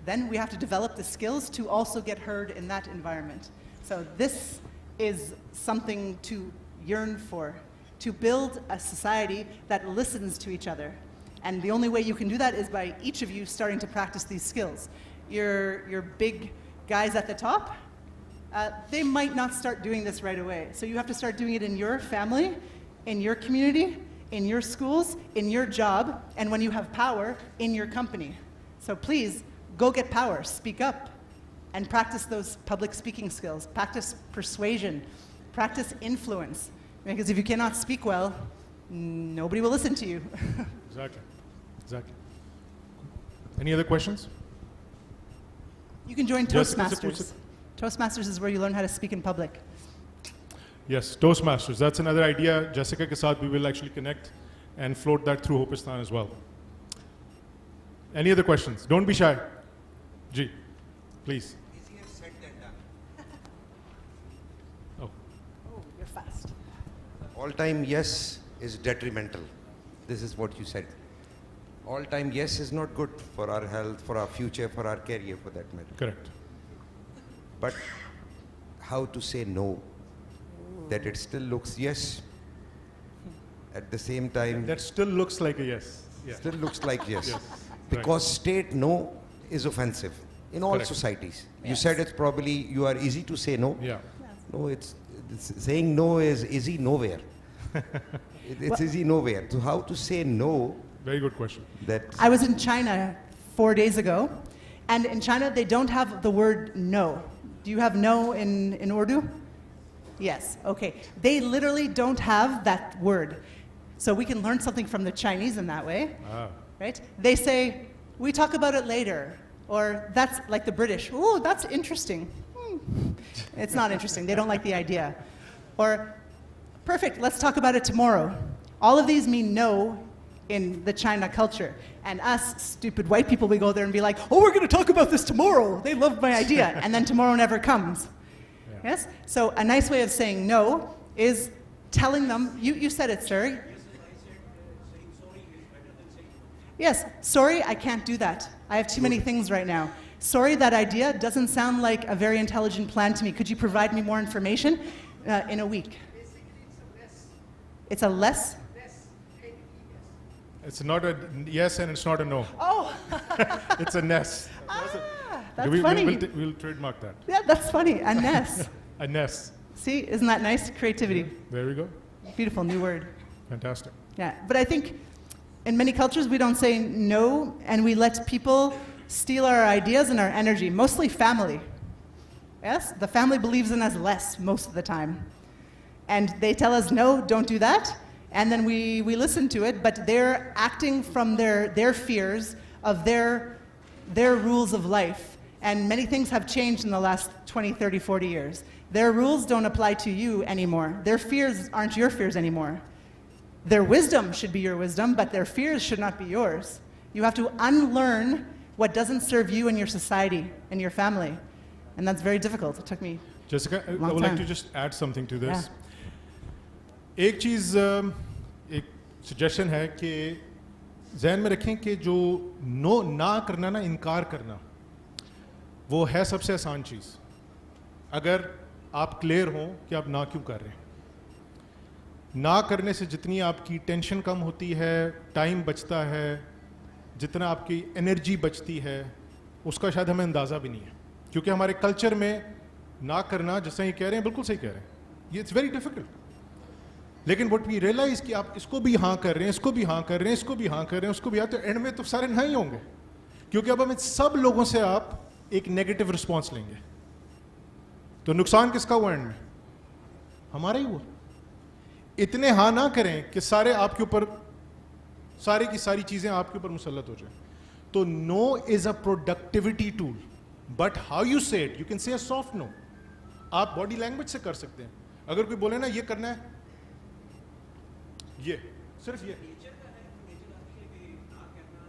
then we have to develop the skills to also get heard in that environment. So this is something to yearn for, to build a society that listens to each other. And the only way you can do that is by each of you starting to practice these skills. Your big guys at the top, they might not start doing this right away. So you have to start doing it in your family, in your community, in your schools, in your job, and when you have power, in your company. So please, go get power, speak up, and practice those public speaking skills. Practice persuasion, practice influence. Because if you cannot speak well, nobody will listen to you. Exactly. Exactly. Any other questions? You can join Jessica, Toastmasters. Toastmasters is where you learn how to speak in public. Yes, Toastmasters. That's another idea. Jessica ke saath we will actually connect and float that through Hopeistan as well. Any other questions? Don't be shy. Ji, please. Easier said than done. Oh, Oh, you're fast. All-time yes is detrimental. This is what you said. All-time yes is not good for our health, for our future, for our career, for that matter. correct. But how to say no, that it still looks yes, at the same time That still looks like a yes. Yeah. still looks like yes. Yes. Because state no is offensive in all Correct. societies. You said it's probably, you are easy to say no. Yeah. No, it's saying no is easy nowhere. It's easy nowhere. So how to say no Very good question. that I was in China 4 days ago, and in China they don't have the word no. Do you have no in Urdu? Yes, okay. They literally don't have that word. So we can learn something from the Chinese in that way, Ah. right? They say, we talk about it later, or that's like the British, oh, that's interesting. It's not interesting, they don't like the idea. Or, perfect, let's talk about it tomorrow. All of these mean no in the China culture. And us stupid white people, we go there and be like, oh, we're going to talk about this tomorrow. They love my idea. And then tomorrow never comes. Yeah. Yes? So a nice way of saying no is telling them, you said it, sir. Yes, sorry, I can't do that. I have too many things right now. Sorry, that idea doesn't sound like a very intelligent plan to me. Could you provide me more information in a week? It's a less? It's not a yes and it's not a no. Oh, It's a ness. that's we, funny. We'll trademark that. Yeah, that's funny. A ness. A ness. See, isn't that nice? Creativity. There we go. Beautiful new word. Fantastic. Yeah, but I think in many cultures we don't say no, and we let people steal our ideas and our energy, mostly family. Yes, the family believes in us less most of the time. And they tell us, no, don't do that, and then we listen to it, but they're acting from their fears of their rules of life. And many things have changed in the last 20, 30, 40 years. Their rules don't apply to you anymore. Their fears aren't your fears anymore. Their wisdom should be your wisdom, but their fears should not be yours. You have to unlearn what doesn't serve you and your society and your family. And that's very difficult. It took me Jessica, I long would like time. to just add something to this. Yeah. एक चीज़ एक suggestion है कि जहन में रखें कि जो no ना करना ना इनकार करना वो है सबसे आसान चीज़ अगर आप क्लियर हों कि आप ना क्यों कर रहे हैं ना करने से जितनी आपकी टेंशन कम होती है टाइम बचता है जितना आपकी एनर्जी बचती है उसका शायद हमें अंदाज़ा भी नहीं है क्योंकि हमारे कल्चर में ना करना, जैसा ये कह रहे हैं बिल्कुल सही कह रहे हैं, ये इट्स वेरी डिफिकल्ट। लेकिन व्हाट वी रियलाइज कि आप इसको भी हाँ कर रहे हैं, इसको भी हाँ कर रहे हैं, इसको भी हाँ कर रहे हैं, उसको भी हाँ, तो एंड में तो सारे ना ही होंगे, क्योंकि अब हम सब लोगों से आप एक नेगेटिव रिस्पॉन्स लेंगे, तो नुकसान किसका हुआ एंड में? हमारा ही हुआ। इतने हाँ ना करें कि सारे आपके ऊपर, सारे की सारी चीजें आपके ऊपर मुसल्लत हो जाए। तो no is a productivity tool, but how you say it, you can say a soft no. आप बॉडी लैंग्वेज से कर सकते हैं। अगर कोई बोले ना ये करना है, ये सिर्फ ये,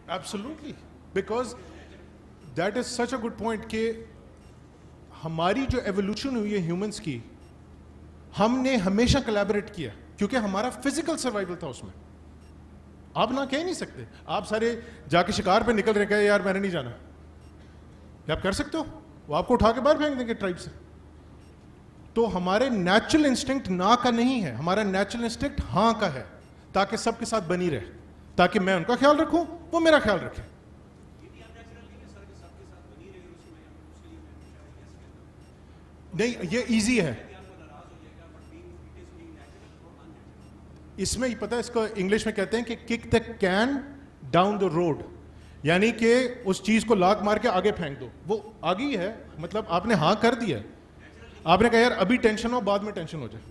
absolutely, because that is such a good point कि हमारी जो एवोल्यूशन हुई है ह्यूमंस की, हमने हमेशा कोलैबोरेट किया, क्योंकि हमारा फिजिकल सर्वाइवल था उसमें। आप ना कह ही नहीं सकते, आप सारे जाके शिकार पे निकल रहे, कहे यार मैंने नहीं जाना, क्या आप कर सकते हो? वो आपको उठा के बाहर फेंक देंगे ट्राइब से। तो हमारे नेचुरल इंस्टिंक्ट ना का नहीं है, हमारा नेचुरल इंस्टिंक्ट हाँ का है, ताकि सबके साथ बनी रहे, ताकि मैं उनका ख्याल रखूं, वो मेरा ख्याल रखें। नहीं, ये इजी है। इसमें ही पता है, इसको इंग्लिश में कहते हैं कि kick the can down the road, यानी कि उस चीज को लात मार के आगे फेंक दो, वो आगे ही है। मतलब आपने हाँ कर दिया, आपने कहा यार अभी टेंशन हो, बाद में टेंशन हो जाए,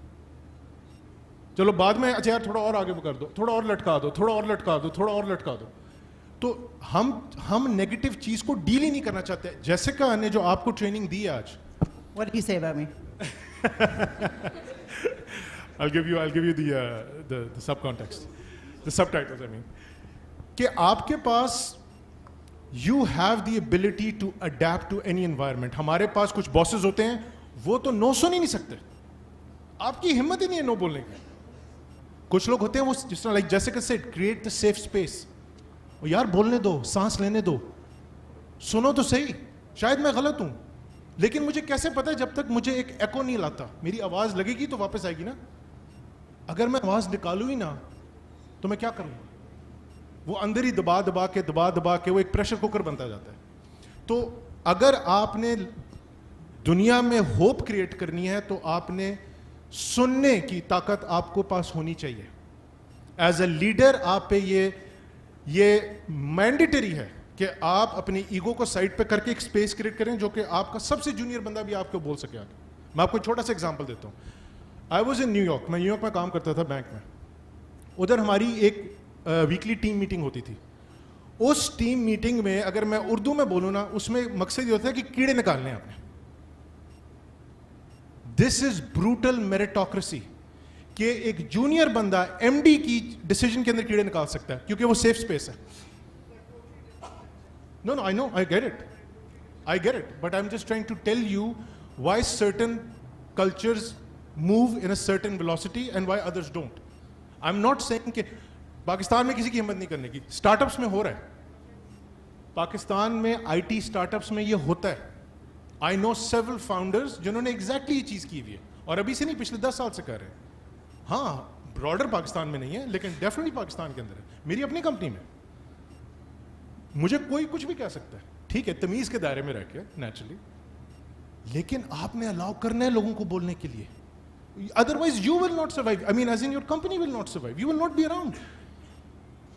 चलो बाद में, अच्छा यार थोड़ा और आगे कर दो, थोड़ा और लटका दो, थोड़ा और लटका दो, थोड़ा और लटका दो। तो हम नेगेटिव चीज को डील ही नहीं करना चाहते। जेसिका ने जो आपको ट्रेनिंग दी आज, What did he say about me? I'll give you the subcontext, the subtitles, I mean. कि आपके पास you have the ability to adapt to any environment. हमारे पास कुछ bosses होते हैं, वो तो नो सुन ही नहीं सकते, आपकी हिम्मत ही नहीं है नो बोलने की। कुछ लोग होते हैं वो जिस तरह, like Jessica said, create the safe space, यार बोलने दो, सांस लेने दो, सुनो तो सही, शायद मैं गलत हूं, लेकिन मुझे कैसे पता है? जब तक मुझे एक एको नहीं लाता, मेरी आवाज लगेगी तो वापस आएगी ना। अगर मैं आवाज निकालू ही ना तो मैं क्या करूंगा? वो अंदर ही दबा दबा के वो एक प्रेशर कुकर बनता जाता है। तो अगर आपने दुनिया में होप क्रिएट करनी है तो आपने सुनने की ताकत आपको पास होनी चाहिए। एज अ लीडर आप पे ये मैंडेटरी है कि आप अपनी ईगो को साइड पे करके एक स्पेस क्रिएट करें जो कि आपका सबसे जूनियर बंदा भी आपको बोल सके आगे। मैं आपको छोटा सा एग्जांपल देता हूं। आई वाज इन न्यूयॉर्क, मैं न्यूयॉर्क में काम करता था बैंक में। उधर हमारी एक वीकली टीम मीटिंग होती थी। उस टीम मीटिंग में अगर मैं उर्दू में बोलूं ना, उसमें मकसद ये होता है कि कीड़े निकालने हैं आपने। दिस इज ब्रूटल मेरिटोक्रेसी कि एक जूनियर बंदा एमडी की डिसीजन के अंदर कीड़े निकाल सकता है क्योंकि वो सेफ स्पेस है। No, I know, I get it, but I'm just trying to tell you why certain cultures move in a certain velocity and why others don't. I'm not saying कि पाकिस्तान में किसी की हिम्मत नहीं करने की, स्टार्टअप्स में हो रहा है। पाकिस्तान में आईटी स्टार्टअप्स में ये होता है। I know several founders जिन्होंने एग्जैक्टली ये चीज की हुई है, और अभी से नहीं, पिछले 10 साल से कर रहे हैं। हाँ, ब्रॉडर पाकिस्तान में नहीं है, लेकिन डेफिनेटली पाकिस्तान के अंदर है। मेरी अपनी कंपनी में मुझे कोई कुछ भी कह सकता है, ठीक है, तमीज के दायरे में रह के नेचुरली, लेकिन आपने अलाउ करना है लोगों को बोलने के लिए, otherwise you will not survive. I mean as in your company will not survive, you will not be around.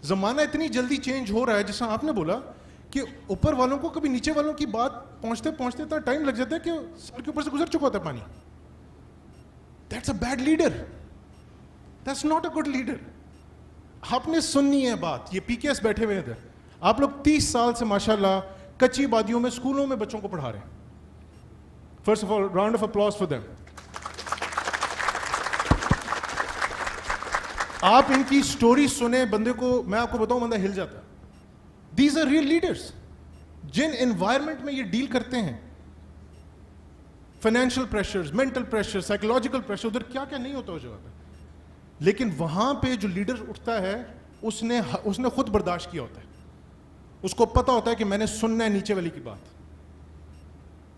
जमाना इतनी जल्दी चेंज हो रहा है, जैसा आपने बोला कि ऊपर वालों को कभी नीचे वालों की बात पहुंचते पहुंचते इतना टाइम लग जाता है कि सर के ऊपर से गुजर चुका होता है पानी। That's a bad leader, that's not a good leader. आपने सुननी है बात। ये पीकेएस बैठे हुए इधर, आप लोग 30 साल से माशाल्लाह कच्ची वादियों में स्कूलों में बच्चों को पढ़ा रहे हैं। First of all round of applause for them. आप इनकी स्टोरी सुने, बंदे को मैं आपको बताऊं, बंदा हिल जाता है। दीज आर रियल लीडर्स जिन एनवायरमेंट में ये डील करते हैं, financial pressures, mental pressure, psychological pressure, उधर क्या क्या नहीं होता उस जगह पे, लेकिन वहां पे जो लीडर उठता है उसने खुद बर्दाश्त किया होता है, उसको पता होता है कि मैंने सुनना है नीचे वाली की बात।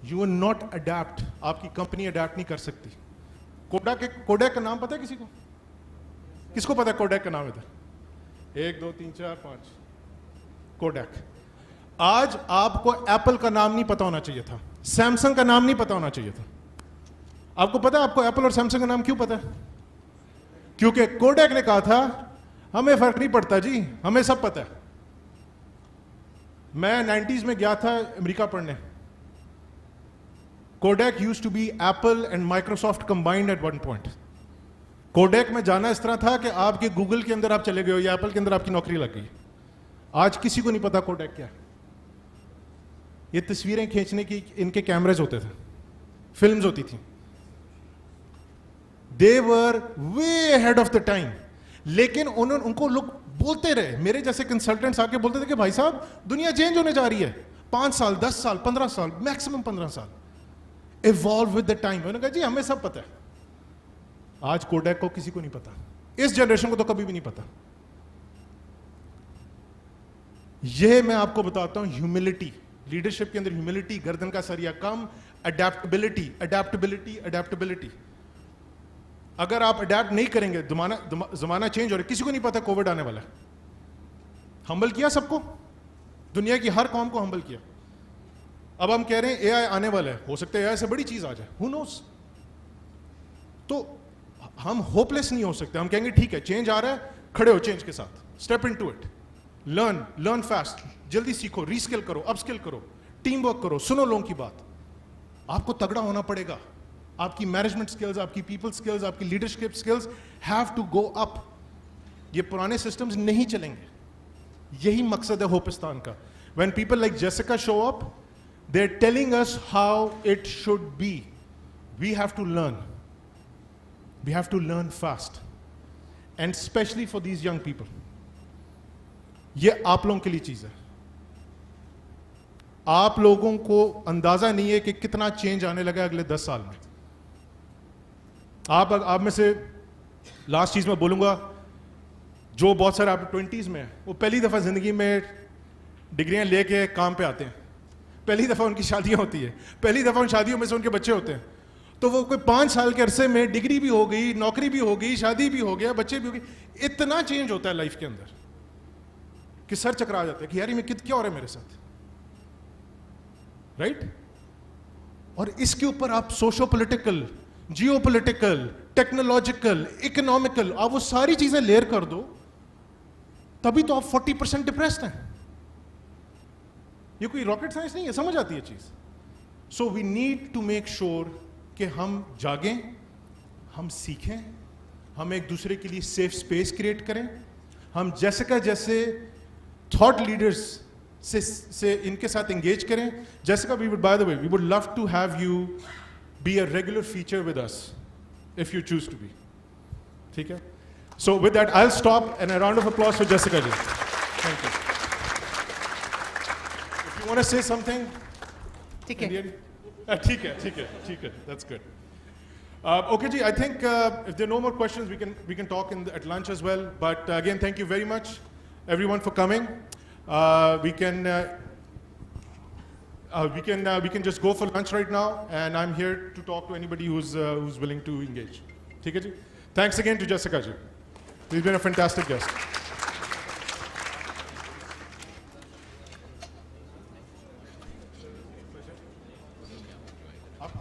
यू विल नॉट अडेप्ट, आपकी कंपनी अडेप्ट नहीं कर सकती। कोडैक का नाम पता है किसी को? किसको पता है कोडैक का नाम? इधर 1 2 3 4 5 कोडैक। आज आपको एप्पल का नाम नहीं पता होना चाहिए था, सैमसंग का नाम नहीं पता होना चाहिए था। आपको पता है, आपको एप्पल और सैमसंग का नाम क्यों पता है? क्योंकि कोडेक ने कहा था हमें फर्क नहीं पड़ता जी, हमें सब पता है। मैं 90s में गया था अमेरिका पढ़ने। Kodak used to be Apple and Microsoft combined at one point. Kodak में जाना इस तरह था कि आपके गूगल के अंदर आप चले गए हो या एप्पल के अंदर आपकी नौकरी लग गई। आज किसी को नहीं पता कोडेक क्या है। ये तस्वीरें खींचने की इनके कैमरेज होते थे, फिल्म्स होती थी। They were way ahead of the time. लेकिन उनको लोग बोलते रहे, मेरे जैसे कंसल्टेंट्स आके बोलते थे कि भाई साहब दुनिया चेंज होने जा रही है, 5 साल 10 साल 15 साल मैक्सिमम 15 साल, इवॉल्व विद द टाइम। उन्होंने कहा जी हमें सब पता है। आज कोडेक को किसी को नहीं पता, इस जनरेशन को तो कभी भी नहीं पता। यह मैं आपको बताता हूं ह्यूमिलिटी, लीडरशिप के अंदर ह्यूमिलिटी, गर्दन का सरिया कम, अडेप्टेबिलिटी अडेप्टेबिलिटी अडेप्टेबिलिटी। अगर आप अडेप्ट नहीं करेंगे, जमाना चेंज हो रहा है, किसी को नहीं पता कोविड आने वाला है। हम्बल किया सबको, दुनिया की हर कौम को हम्बल किया। अब हम कह रहे हैं एआई आने वाला है, हो सकता है एआई से बड़ी चीज आ जाए, हु नोस। तो हम होपलेस नहीं हो सकते। हम कहेंगे ठीक है चेंज आ रहा है, खड़े हो चेंज के साथ, step into it, learn fast, जल्दी सीखो, रीस्किल करो, अपस्किल करो, टीम वर्क करो, सुनो लोगों की बात। आपको तगड़ा होना पड़ेगा। आपकी मैनेजमेंट स्किल्स, आपकी पीपल स्किल्स, आपकी leadership skills have to go up. ये पुराने सिस्टम्स नहीं चलेंगे। यही मकसद है होपिस्तान का। When people like Jessica show up, they are telling us how it should be. We have to learn, we have to learn fast, and specially for these young people. ये आप लोगों के लिए चीज है। आप लोगों को अंदाजा नहीं है कि कितना चेंज आने लगा अगले 10 साल में। आप में से लास्ट चीज में बोलूंगा, जो बहुत सारे आप 20s में हैं, वो पहली दफा जिंदगी में डिग्रियां लेके काम पे आते हैं, पहली दफा उनकी शादियां होती है, पहली दफा उन शादियों में से उनके बच्चे होते हैं। तो वो कोई 5 साल के अरसे में डिग्री भी हो गई, नौकरी भी हो गई, शादी भी हो गया, बच्चे भी हो गए। इतना चेंज होता है लाइफ के अंदर कि सर चकरा जाता है कि यार ये क्या हो रहा है मेरे साथ, राइट? और इसके ऊपर आप सोशो पॉलिटिकल, जियो पॉलिटिकल, टेक्नोलॉजिकल, इकोनॉमिकल, आप वो सारी चीजें लेयर कर दो, तभी तो आप 40% डिप्रेस्ड हैं। ये कोई रॉकेट साइंस नहीं है, समझ आती है चीज। So we need to make sure कि हम जागें, हम सीखें, हम एक दूसरे के लिए सेफ स्पेस क्रिएट करें। हम जेसिका जैसे थॉट लीडर्स से इनके साथ एंगेज करें। Jessica, we would, by the way, we would love to have you be a regular feature with us if you choose to be. ठीक है? So with that, I'll stop, and a round of applause for Jessica ji. Thank you. If you want to say something, ठीक है। Indian? ठीक है. That's good. Okay ji, I think if there are no more questions, we can talk at lunch as well. But again, thank you very much, everyone, for coming. We can just go for lunch right now, and I'm here to talk to anybody who's willing to engage. ठीक है जी? Thanks again to Jessica ji. She's been a fantastic guest.